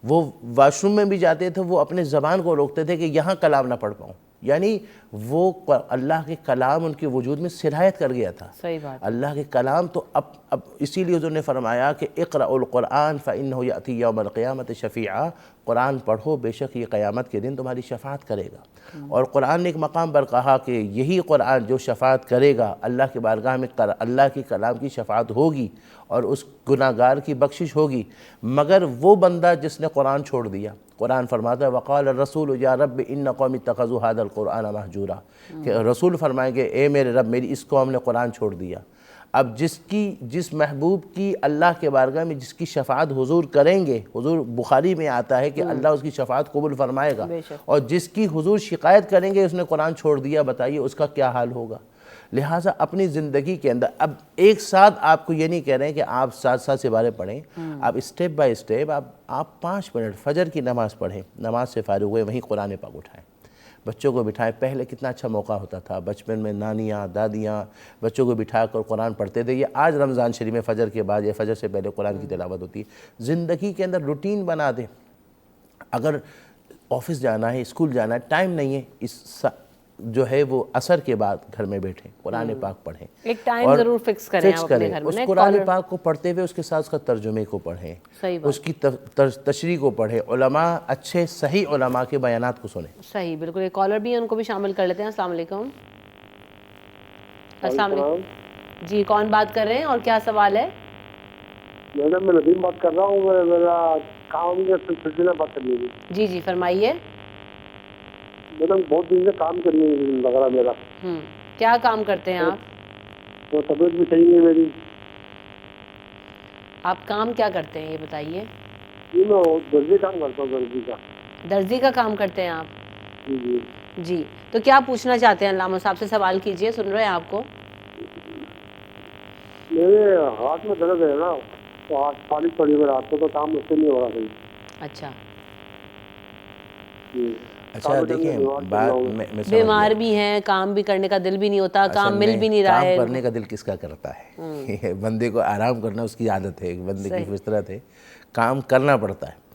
وہ واش روم میں بھی جاتے تھے، وہ اپنے زبان کو روکتے تھے کہ یہاں کلام نہ پڑھ پاؤں، یعنی وہ اللہ کے کلام ان کے وجود میں سرایت کر گیا تھا۔ صحیح بات، اللہ کے کلام تو اب اسی لیے حضور نے فرمایا کہ اقرأوا القرآن فإنہ یأتی یوم القیامت شفیعا، قرآن پڑھو بے شک یہ قیامت کے دن تمہاری شفاعت کرے گا۔ اور قرآن نے ایک مقام پر کہا کہ یہی قرآن جو شفاعت کرے گا، اللہ کے بارگاہ میں اللہ کی کلام کی شفاعت ہوگی اور اس گناہگار کی بخشش ہوگی، مگر وہ بندہ جس نے قرآن چھوڑ دیا۔ قرآن فرماتا ہے وقال الرسول یا رب ان قوم اتخذوا هذا القرآن مہجورا، کہ رسول فرمائیں گے اے میرے رب میری اس قوم نے قرآن چھوڑ دیا۔ اب جس محبوب کی اللہ کے بارگاہ میں جس کی شفاعت حضور کریں گے، حضور بخاری میں آتا ہے کہ اللہ اس کی شفاعت قبول فرمائے گا، اور جس کی حضور شکایت کریں گے اس نے قرآن چھوڑ دیا، بتائیے اس کا کیا حال ہوگا۔ لہٰذا اپنی زندگی کے اندر اب ایک ساتھ آپ کو یہ نہیں کہہ رہے ہیں کہ آپ 7 سپارے پڑھیں، آپ اسٹیپ بائی اسٹیپ آپ 5 منٹ فجر کی نماز پڑھیں، نماز سے فارغ ہوئے وہیں قرآن پاک اٹھائیں، بچوں کو بٹھائیں۔ پہلے کتنا اچھا موقع ہوتا تھا، بچپن میں نانیاں دادیاں بچوں کو بٹھا کر قرآن پڑھتے تھے، یہ آج رمضان شریف میں فجر کے بعد یا فجر سے پہلے قرآن کی تلاوت ہوتی ہے۔ زندگی کے اندر روٹین بنا دیں، اگر آفس جانا ہے اسکول جانا ہے ٹائم نہیں ہے، جو ہے وہ عصر کے بعد گھر میں بیٹھیں قرآن پاک پڑھیں، ایک ٹائم ضرور فکس کریں اپنے گھر میں، اس قرآن پاک کو پڑھتے ہوئے اس کے ساتھ اس کا ترجمے کو پڑھیں، اس کی تشریح کو پڑھیں، علماء اچھے صحیح علماء کے بیانات کو سنیں۔ صحیح، بالکل۔ ایک کالر بھی ہیں، ان کو بھی شامل کر لیتے ہیں۔ السلام علیکم۔ السلام علیکم جی، کون بات کر رہے ہیں اور کیا سوال ہے؟ میڈم میں ندیم بات کر رہا ہوں، میرا کام کے سلسلے بات کرنی تھی۔ جی جی فرمائیے۔ میڈم بہت دن سے کام کرنی لگ رہا میرا۔ کیا کام کرتے ہیں آپ؟ تو طبیعت بھی صحیح نہیں میری۔ آپ کام کیا کرتے ہیں یہ بتائیے؟ جی میں درزی کام کرتا ہوں، درزی کا۔ درزی کا کام کرتے ہیں آپ؟ جی جی جی، تو کیا پوچھنا چاہتے ہیں؟ علامہ صاحب سے سوال کیجئے، سن رہے ہیں آپ کو۔ میرے ہاتھ میں درد ہے نا، تو ہاتھ پالش پڑی ہوئی رات کو، تو کام مجھ سے نہیں ہو رہا صحیح۔ اچھا جی اچھا دیکھیں بات میں بیمار بھی ہیں، کام بھی کرنے کا دل بھی نہیں ہوتا، کام مل بھی نہیں رہا ہے۔ کام کرنے کا دل کس کا کرتا ہے؟ بندے کو آرام کرنا اس کی عادت ہے، ایک بندے کی فطرت ہے، کام کرنا پڑتا ہے۔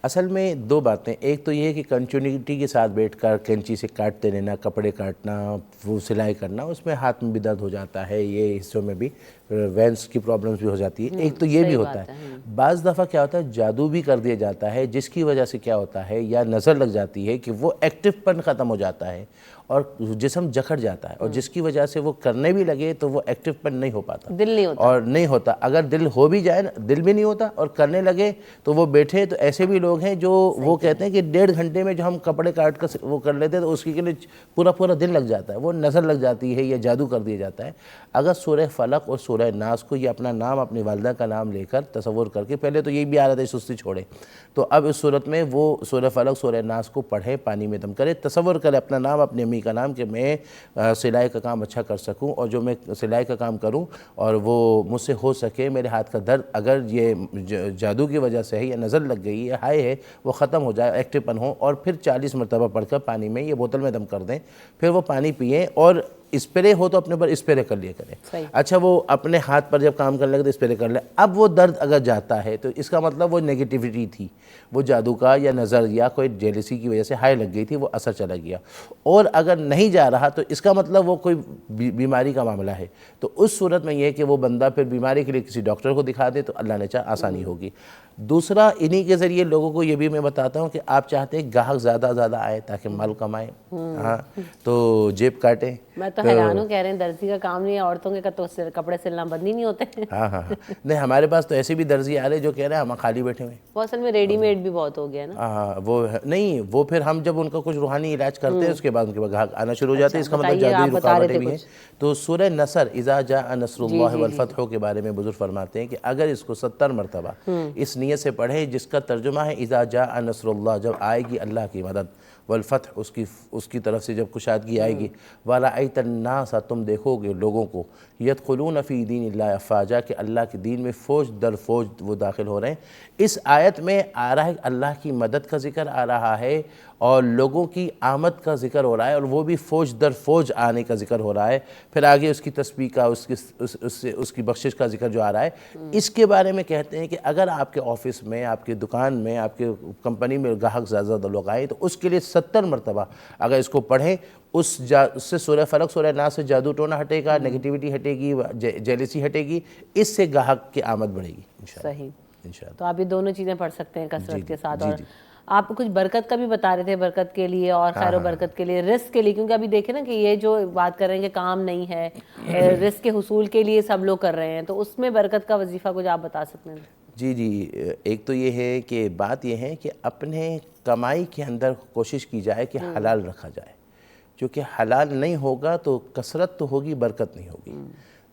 اصل میں 2 باتیں، ایک تو یہ ہے کہ کنٹینیوٹی کے ساتھ بیٹھ کر کینچی سے کاٹتے رہنا، کپڑے کاٹنا، وہ سلائی کرنا، اس میں ہاتھ میں بھی درد ہو جاتا ہے، یہ حصوں میں بھی وینس کی پرابلمز بھی ہو جاتی ہے۔ ایک تو یہ بھی ہوتا ہے، بعض دفعہ کیا ہوتا ہے جادو بھی کر دیا جاتا ہے، جس کی وجہ سے کیا ہوتا ہے یا نظر لگ جاتی ہے کہ وہ ایکٹیو پن ختم ہو جاتا ہے اور جسم جکڑ جاتا ہے، اور جس کی وجہ سے وہ کرنے بھی لگے تو وہ ایکٹیو پن نہیں ہو پاتا، دل نہیں ہوتا، اور نہیں ہوتا۔ اگر دل ہو بھی جائے نا، دل بھی نہیں ہوتا اور کرنے لگے تو وہ بیٹھے۔ تو ایسے بھی لوگ ہیں جو وہ کہتے ہیں کہ 1.5 گھنٹے میں جو ہم کپڑے کاٹ کر وہ کر لیتے ہیں تو اس کے لیے پورا دن لگ جاتا ہے، وہ نظر لگ جاتی ہے یا جادو کر دیا جاتا ہے۔ اگر سورہ فلق اور سورہ ناس کو یا اپنا نام اپنی والدہ کا نام لے کر تصور کر کے، پہلے تو یہ بھی عادت ہے سستی چھوڑے، تو اب اس صورت میں وہ سورہ فلق سورہ ناس کو پڑھے، پانی میں دم کرے، تصور کرے اپنا نام اپنی امی کا نام کہ میں سلائی کا کام اچھا کر سکوں، اور جو میں سلائی کا کام کروں اور وہ مجھ سے ہو سکے، میرے ہاتھ کا درد اگر یہ جادو کی وجہ سے ہے یا نظر لگ گئی ہے، ہائے ہے، وہ ختم ہو جائے، ایکٹیو پن ہو، اور پھر 40 مرتبہ پڑھ کر پانی میں یہ بوتل میں دم کر دیں، پھر وہ پانی پئیں، اور اسپرے ہو تو اپنے پر اسپرے کر لیا کریں۔ اچھا وہ اپنے ہاتھ پر جب کام کرنے لگے تو اسپرے کر لیں۔ اب وہ درد اگر جاتا ہے تو اس کا مطلب وہ نیگیٹیوٹی تھی، وہ جادو کا یا نظر یا کوئی جیلسی کی وجہ سے ہائے لگ گئی تھی، وہ اثر چلا گیا۔ اور اگر نہیں جا رہا تو اس کا مطلب وہ کوئی بیماری کا معاملہ ہے، تو اس صورت میں یہ ہے کہ وہ بندہ پھر بیماری کے لیے کسی ڈاکٹر کو دکھا دے تو اللہ نے چاہا آسانی ہوگی۔ دوسرا انہی کے ذریعے لوگوں کو یہ بھی میں بتاتا ہوں کہ آپ چاہتے ہیں گاہک زیادہ زیادہ آئے تاکہ مال کمائیں، ہاں تو جیب کاٹیں. میں تو حیران ہوں، کہہ رہے ہیں درزی کا کام نہیں ہے، عورتوں کے تو کپڑے سلنا بند ہی نہیں ہوتے. ہاں ہاں نہیں ہمارے پاس تو ایسے بھی درزی آ رہے جو کہہ رہے ہیں ہم خالی بیٹھے ہوئے ہیں. وہ اصل میں ریڈی میڈ بھی بہت ہو گیا نا. ہاں وہ نہیں، وہ پھر ہم جب ان کا کچھ روحانی علاج کرتے ہیں اس کے بعد ان کے بعد گاہک آنا شروع ہو جاتے ہیں. اس کا مطلب جادوئی رکاوٹیں بھی ہیں. تو سورہ نصر اذا جاء نصر اللہ والفتح کے بارے میں بزرگ فرماتے ہیں کہ اگر اس کو 70 مرتبہ اس نیت سے پڑھیں جس کا ترجمہ ہے اذا جاء نصر اللہ، جب آئے گی اللہ کی مدد، والفتح اس کی طرف سے جب کشادگی آئے گی، وَرَأَيْتَ النَّاسَ تم دیکھو گے لوگوں کو، يَدْخُلُونَ فِي دِينِ اللَّهِ أَفْوَاجًا کہ اللہ کے دین میں فوج در فوج وہ داخل ہو رہے ہیں. اس آیت میں آ رہا ہے اللہ کی مدد کا ذکر آ رہا ہے اور لوگوں کی آمد کا ذکر ہو رہا ہے، اور وہ بھی فوج در فوج آنے کا ذکر ہو رہا ہے. پھر آگے اس کی تسبیح کا، اس کی بخشش کا ذکر جو آ رہا ہے. اس کے بارے میں کہتے ہیں کہ اگر آپ کے آفس میں، آپ کے دکان میں، آپ کے کمپنی میں گاہک زیادہ لوگ آئیں تو اس کے لیے 70 مرتبہ اگر اس کو پڑھیں، اس سے سورہ فلق سورہ ناس سے جادو ٹونا ہٹے گا، نیگیٹیوٹی ہٹے گی، جیلسی ہٹے گی، اس سے گاہک کی آمد بڑھے گی انشاءاللہ. صحیح. انشاءاللہ تو آپ یہ دونوں چیزیں پڑھ سکتے ہیں کثرت کے ساتھ. اور آپ کچھ برکت کا بھی بتا رہے تھے، برکت کے لیے اور خیر و برکت کے لیے، رزق کے لیے، کیونکہ ابھی دیکھیں نا کہ یہ جو بات کر رہے ہیں کہ کام نہیں ہے، رزق کے حصول کے لیے سب لوگ کر رہے ہیں، تو اس میں برکت کا وظیفہ کچھ آپ بتا سکتے ہیں؟ جی ایک تو یہ ہے کہ بات یہ ہے کہ اپنے کمائی کے اندر کوشش کی جائے کہ حلال رکھا جائے، کیونکہ حلال نہیں ہوگا تو کثرت تو ہوگی، برکت نہیں ہوگی.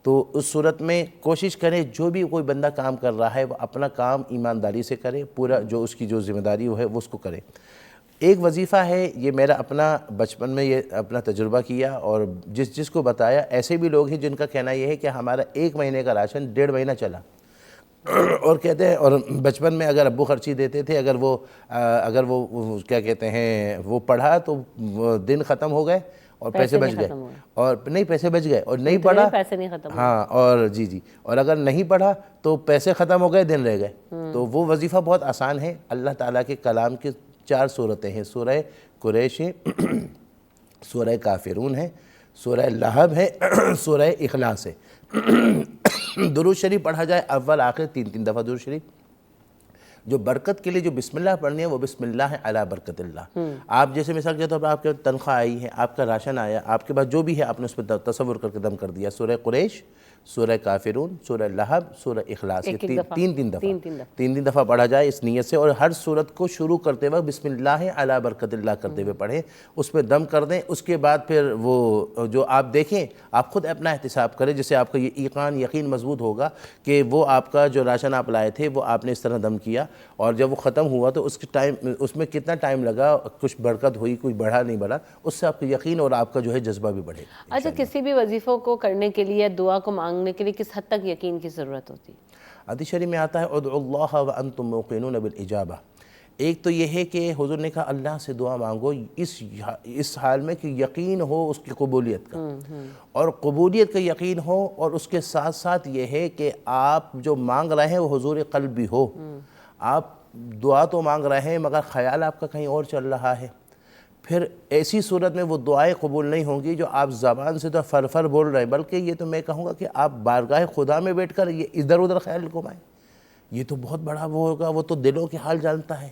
تو اس صورت میں کوشش کریں جو بھی کوئی بندہ کام کر رہا ہے وہ اپنا کام ایمانداری سے کرے، پورا جو اس کی جو ذمہ داری ہے وہ اس کو کرے. ایک وظیفہ ہے، یہ میرا اپنا بچپن میں یہ اپنا تجربہ کیا اور جس کو بتایا. ایسے بھی لوگ ہیں جن کا کہنا یہ ہے کہ ہمارا 1 مہینے کا راشن 1.5 مہینہ چلا، اور کہتے ہیں، اور بچپن میں اگر ابو خرچی دیتے تھے، اگر وہ کیا کہتے ہیں وہ پڑھا تو دن ختم ہو گئے اور پیسے بچ گئے، اور نہیں پیسے بچ گئے، اور نہیں پڑھا پیسے نہیں ختم. ہاں اور جی اور اگر نہیں پڑھا تو پیسے ختم ہو گئے، دن رہ گئے. تو وہ وظیفہ بہت آسان ہے. اللہ تعالیٰ کے کلام کی 4 صورتیں ہیں. سورہ قریش ہے، سورہ کافرون ہے، سورہ لہب ہے، سورہ اخلاص ہے. درود شریف پڑھا جائے اول آخر 3 دفعہ درود شریف. جو برکت کے لیے جو بسم اللہ پڑھنی ہے وہ بسم اللہ ہے علی برکت اللہ. آپ جیسے مثال کے طور پر آپ کے تنخواہ آئی ہے، آپ کا راشن آیا، آپ کے پاس جو بھی ہے آپ نے اس پہ تصور کر کے دم کر دیا. سورہ قریش، سورہ کافرون، سورہ لہب، سورہ اخلاص، یہ 3 دفعہ پڑھا جائے اس نیت سے. اور ہر سورت کو شروع کرتے وقت بسم اللہ علی برکت اللہ کرتے ہوئے پڑھیں، اس پہ دم کر دیں. اس کے بعد پھر وہ جو آپ دیکھیں، آپ خود اپنا احتساب کریں، جس سے آپ کا یہ ایقان یقین مضبوط ہوگا کہ وہ آپ کا جو راشن آپ لائے تھے وہ آپ نے اس طرح دم کیا، اور جب وہ ختم ہوا تو اس میں کتنا ٹائم لگا، کچھ برکت ہوئی، کچھ بڑھا نہیں بڑھا، اس سے آپ کا یقین اور آپ کا جو ہے جذبہ بھی بڑھے. اچھا، کسی بھی وظیفوں کو کرنے کے لیے، دعا کو مانگنے کے لیے کس حد تک یقین کی ضرورت ہوتی ہے؟ حدیث شریف میں آتا ہے ادعوا اللہ وانتم موقنون بالاجابہ. ایک تو یہ ہے کہ حضور نے کہا اللہ سے دعا مانگو اس حال میں کہ یقین ہو اس کی قبولیت کا، اور قبولیت کا یقین ہو، اور اس کے ساتھ ساتھ یہ ہے کہ آپ جو مانگ رہے ہیں وہ حضور قلب بھی ہو. آپ دعا تو مانگ رہے ہیں مگر خیال آپ کا کہیں اور چل رہا ہے، پھر ایسی صورت میں وہ دعائیں قبول نہیں ہوں گی جو آپ زبان سے تو فرفر بول رہے ہیں، بلکہ یہ تو میں کہوں گا کہ آپ بارگاہ خدا میں بیٹھ کر یہ ادھر ادھر خیال گھمائیں. یہ تو بہت بڑا وہ ہوگا. وہ تو دلوں کے حال جانتا ہے،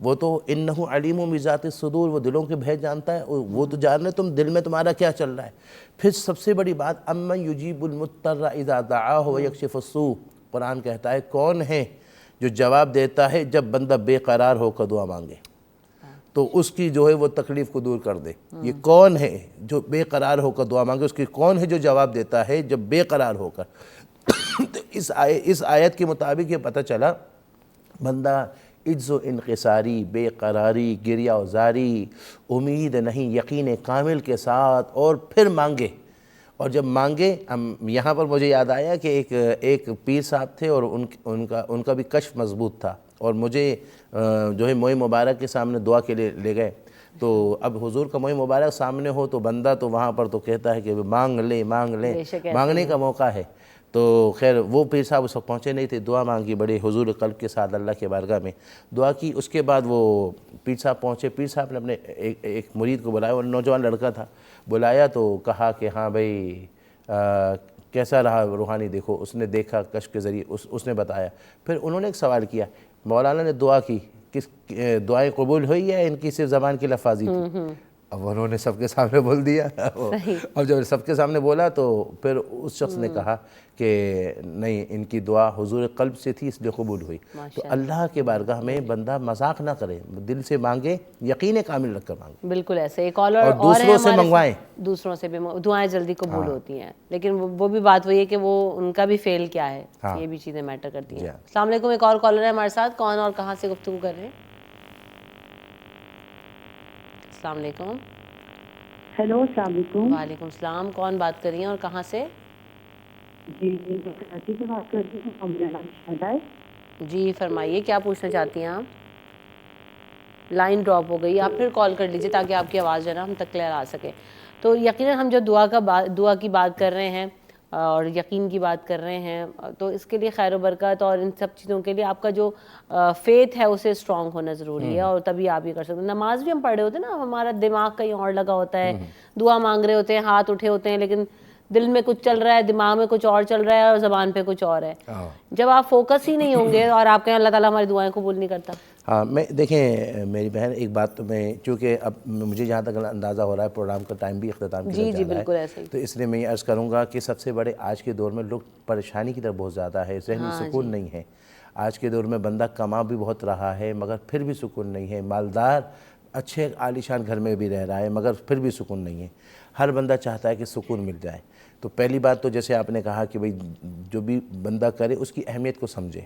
وہ تو انہ علیم بذات الصدور، وہ دلوں کے بھید جانتا ہے، وہ تو جان رہے تم دل میں تمہارا کیا چل رہا ہے. پھر سب سے بڑی بات امن یجیب المضطر اذا دعاہ ویکشف السوء. قرآن کہتا ہے کون ہے جو جواب دیتا ہے جب بندہ بے قرار ہو کر دعا مانگے تو اس کی جو ہے وہ تکلیف کو دور کر دے. یہ کون ہے جو بے قرار ہو کر دعا مانگے، اس کی کون ہے جو جواب دیتا ہے جب بے قرار ہو کر. تو اس آیت کے مطابق یہ پتہ چلا بندہ عجز و انقصاری، بے قراری، گریہ و زاری، امید نہیں، یقین کامل کے ساتھ، اور پھر مانگے. اور جب مانگے، یہاں پر مجھے یاد آیا کہ ایک پیر صاحب تھے اور ان کا بھی کشف مضبوط تھا، اور مجھے جو ہے موئے مبارک کے سامنے دعا کے لیے لے گئے. تو اب حضور کا موئے مبارک سامنے ہو تو بندہ تو وہاں پر تو کہتا ہے کہ مانگ لیں، مانگنے کا موقع ہے. تو خیر وہ پیر صاحب اس وقت پہنچے نہیں تھے. دعا مانگی بڑے حضور قلب کے ساتھ اللہ کے بارگاہ میں دعا کی. اس کے بعد وہ پیر صاحب پہنچے. پیر صاحب نے اپنے ایک مرید کو بلایا، وہ نوجوان لڑکا تھا، بلایا تو کہا کہ ہاں بھائی کیسا رہا روحانی؟ دیکھو اس نے دیکھا کشف کے ذریعے، اس نے بتایا. پھر انہوں نے ایک سوال کیا، مولانا نے دعا کی، کس دعائیں قبول ہوئی یا ان کی صرف زبان کی لفاظی تھی؟ اب انہوں نے سب کے سامنے بول دیا، اب جب سب کے سامنے بولا تو پھر اس شخص نے کہا کہ نہیں، ان کی دعا حضور قلب سے تھی اس لیے قبول ہوئی۔ تو اللہ کے بارگاہ میں بندہ مذاق نہ کرے، دل سے مانگے، یقین کامل رکھ کر مانگے، بالکل ایسے ایک کالر اور دوسروں سے منگوائیں، دوسروں سے بھی دعائیں جلدی قبول ہوتی ہیں، لیکن وہ بھی بات وہی ہے کہ وہ ان کا بھی فیل کیا ہے، یہ بھی چیزیں میٹر کرتی ہیں۔ السلام علیکم، ایک اور کالر ہے ہمارے ساتھ، کون اور کہاں سے گفتگو کر رہے ہیں؟ السلام علیکم۔ ہیلو، السلام علیکم۔ وعلیکم السلام، کون بات کر رہی ہیں اور کہاں سے؟ جی میں کراچی سے بات کر رہی ہوں، میرا نام شہدا ہے۔ جی فرمائیے، کیا پوچھنا چاہتی ہیں آپ؟ لائن ڈراپ ہو گئی، آپ پھر کال کر لیجیے تاکہ آپ کی آواز جو ہے نا ہم تک کلیئر آ سکے۔ تو یقیناً ہم جو دعا کی بات کر رہے ہیں اور یقین کی بات کر رہے ہیں، تو اس کے لیے خیر و برکت اور ان سب چیزوں کے لیے آپ کا جو فیتھ ہے اسے اسٹرانگ ہونا ضروری ہے، اور تبھی آپ یہ کر سکتے ہیں۔ نماز بھی ہم پڑھ رہے ہوتے ہیں نا، ہمارا دماغ کہیں اور لگا ہوتا ہے، دعا مانگ رہے ہوتے ہیں، ہاتھ اٹھے ہوتے ہیں، لیکن دل میں کچھ چل رہا ہے، دماغ میں کچھ اور چل رہا ہے اور زبان پہ کچھ اور ہے۔ جب آپ فوکس ہی نہیں ہوں گے اور آپ کہیں اللہ تعالیٰ ہماری دعائیں قبول نہیں کرتا۔ ہاں، میں دیکھیں میری بہن، ایک بات تو میں، چونکہ اب مجھے جہاں تک اندازہ ہو رہا ہے پروگرام کا ٹائم بھی اختتام کی طرف جا رہا ہے، بالکل ایسے ہی، تو اس لیے میں یہ عرض کروں گا کہ سب سے بڑے آج کے دور میں لوگ پریشانی کی طرف بہت زیادہ ہے، ذہنی سکون نہیں ہے۔ آج کے دور میں بندہ کما بھی بہت رہا ہے مگر پھر بھی سکون نہیں ہے، مالدار اچھے عالیشان گھر میں بھی رہ رہا ہے مگر پھر بھی سکون نہیں ہے۔ ہر بندہ چاہتا ہے کہ سکون مل جائے۔ تو پہلی بات تو جیسے آپ نے کہا کہ بھئی جو بھی بندہ کرے اس کی اہمیت کو سمجھے،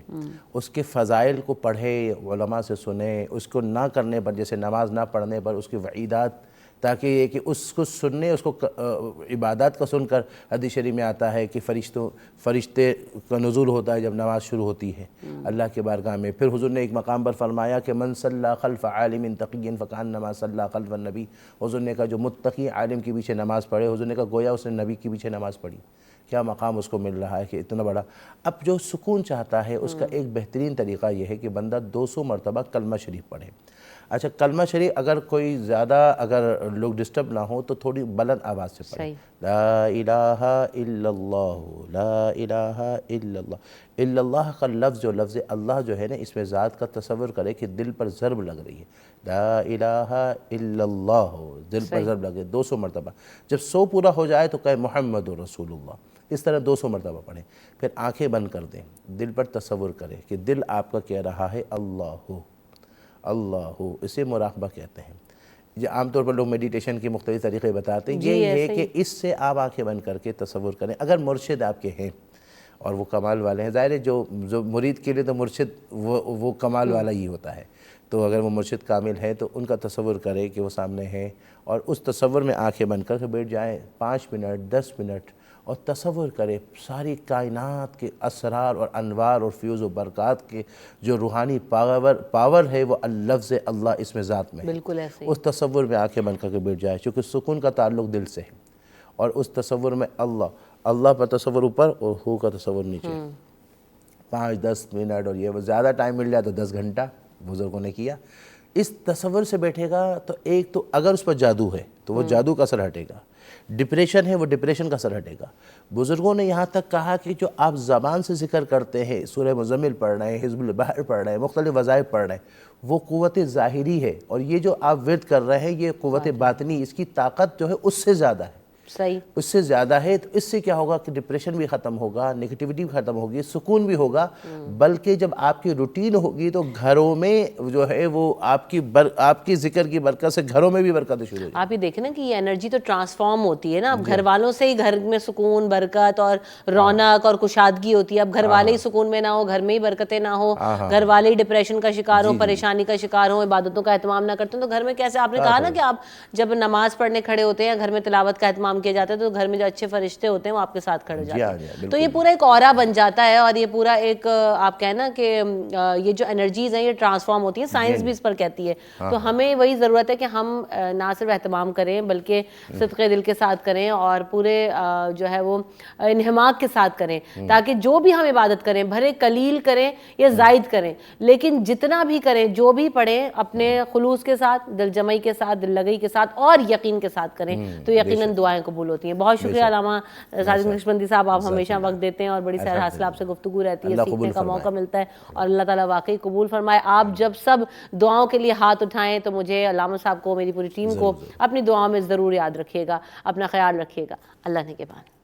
اس کے فضائل کو پڑھے، علماء سے سنے، اس کو نہ کرنے پر، جیسے نماز نہ پڑھنے پر اس کی وعیدات، تاکہ یہ کہ اس کو سننے، اس کو عبادات کا سن کر، حدیث شریف میں آتا ہے کہ فرشتے کا نزول ہوتا ہے جب نماز شروع ہوتی ہے اللہ کے بارگاہ میں۔ پھر حضور نے ایک مقام پر فرمایا کہ من صلی خلف عالم تقی فکانما صلی خلف النبی، حضور نے کہا جو متقی عالم کے پیچھے نماز پڑھے، حضور نے کہا گویا اس نے نبی کے پیچھے نماز پڑھی۔ کیا مقام اس کو مل رہا ہے کہ اتنا بڑا۔ اب جو سکون چاہتا ہے اس کا ایک بہترین طریقہ یہ ہے کہ بندہ 200 مرتبہ کلمہ شریف پڑھے۔ اچھا، کلمہ شریف اگر کوئی زیادہ اگر لوگ ڈسٹرب نہ ہو تو تھوڑی بلند آواز سے پڑھے۔ لا الہ الا اللہ، لا الہ الا اللہ۔ الا اللہ کا لفظ، جو لفظ اللہ جو ہے نا، اس میں ذات کا تصور کرے کہ دل پر ضرب لگ رہی ہے، لا الہ الا اللہ، دل پر ضرب لگے 200 مرتبہ۔ جب 100 پورا ہو جائے تو کہے محمد رسول اللہ، اس طرح 200 مرتبہ پڑھیں۔ پھر آنکھیں بند کر دیں، دل پر تصور کریں کہ دل آپ کا کہہ رہا ہے اللہ اللہ، اسے مراقبہ کہتے ہیں۔ جو عام طور پر لوگ میڈیٹیشن کے مختلف طریقے بتاتے ہیں، یہ ہے کہ اس سے آپ آنکھیں بند کر کے تصور کریں۔ اگر مرشد آپ کے ہیں اور وہ کمال والے ہیں، ظاہر ہے جو مرید کے لیے تو مرشد وہ کمال والا ہی ہوتا ہے، تو اگر وہ مرشد کامل ہے تو ان کا تصور کرے کہ وہ سامنے ہے، اور اس تصور میں آنکھیں بند کر کے بیٹھ جائیں 5 منٹ 10 منٹ، اور تصور کرے ساری کائنات کے اسرار اور انوار اور فیوز و برکات کے جو روحانی پاور ہے وہ لفظ اللہ اس میں ذات میں ہے۔ بالکل ایسے ہی، اس تصور میں آنکھیں بند کر کے بیٹھ جائے، چونکہ سکون کا تعلق دل سے ہے، اور اس تصور میں اللہ پر تصور اوپر اور ہو کا تصور نیچے، 5-10 منٹ، اور یہ زیادہ ٹائم مل جائے تو 10 گھنٹہ بزرگوں نے کیا۔ اس تصور سے بیٹھے گا تو ایک تو اگر اس پر جادو ہے تو وہ جادو کا اثر ہٹے گا، ڈپریشن ہے وہ ڈپریشن کا اثر ہٹے گا۔ بزرگوں نے یہاں تک کہا کہ جو آپ زبان سے ذکر کرتے ہیں، سورہ مزمل پڑھ رہے ہیں، حزب البحر پڑھ رہے ہیں، مختلف وظائف پڑھ رہے ہیں، وہ قوت ظاہری ہے، اور یہ جو آپ ورد کر رہے ہیں یہ قوت باطنی، اس کی طاقت جو ہے اس سے زیادہ ہے، صحیح، اس سے زیادہ ہے۔ تو اس سے کیا ہوگا کہ ڈپریشن بھی ختم ہوگا، نگیٹیوٹی بھی ختم ہوگی، سکون بھی ہوگا، بلکہ جب آپ کی روٹین ہوگی تو گھروں میں جو ہے وہ آپ کی ذکر کی برکت سے گھروں میں بھی برکت شروع ہو جائے۔ آپ یہ دیکھیں نا کہ یہ انرجی تو ٹرانسفارم ہوتی ہے نا، اب گھر والوں سے ہی گھر میں سکون، برکت اور رونق اور کشادگی ہوتی ہے۔ اب گھر والے ہی سکون میں نہ ہو، گھر میں ہی برکتیں نہ ہو، گھر والے ہی ڈپریشن کا شکار ہوں، پریشانی کا شکار ہوں، عبادتوں کا اہتمام نہ کرتے ہیں، تو گھر میں کیسے؟ آپ نے کہا نا کہ آپ جب نماز پڑھنے کھڑے ہوتے ہیں، گھر میں تلاوت کا اہتمام کیا جاتا ہے، تو گھر میں جو اچھے فرشتے ہوتے ہیں وہ آپ کے ساتھ کھڑے جاتے ہیں، تو یہ پورا ایک اورا بن جاتا ہے، اور یہ پورا ایک آپ کہیں نا کہ یہ جو انرجیز ہیں یہ ٹرانسفارم ہوتی ہیں، سائنس بھی اس پر کہتی ہے۔ تو ہمیں وہی ضرورت ہے کہ ہم نہ صرف اہتمام کریں بلکہ صدق دل کے ساتھ کریں، اور پورے جو ہے وہ انہماک کے ساتھ کریں، تاکہ جو بھی ہم عبادت کریں، بھلے قلیل کریں یا زائد کریں، لیکن جتنا بھی کریں، جو بھی پڑھیں، اپنے خلوص کے ساتھ، دل جمعی کے ساتھ، دل لگئی کے ساتھ اور یقین کے ساتھ کریں، تو یقیناً دعائیں قبول ہوتی ہیں. بہت شکریہ علامہ ساجد نقشبندی صاحب, آپ ہمیشہ وقت دیتے ہیں اور بڑی سیر حاصل آپ سے گفتگو رہتی ہے, سیکھنے کا موقع ملتا ہے, اور اللہ تعالیٰ واقعی قبول فرمائے. آپ جب سب دعاؤں کے لیے ہاتھ اٹھائیں تو مجھے, علامہ صاحب کو, میری پوری ٹیم کو اپنی دعاؤں میں ضرور یاد رکھیے گا. اپنا خیال رکھیے گا. اللہ نگہبان.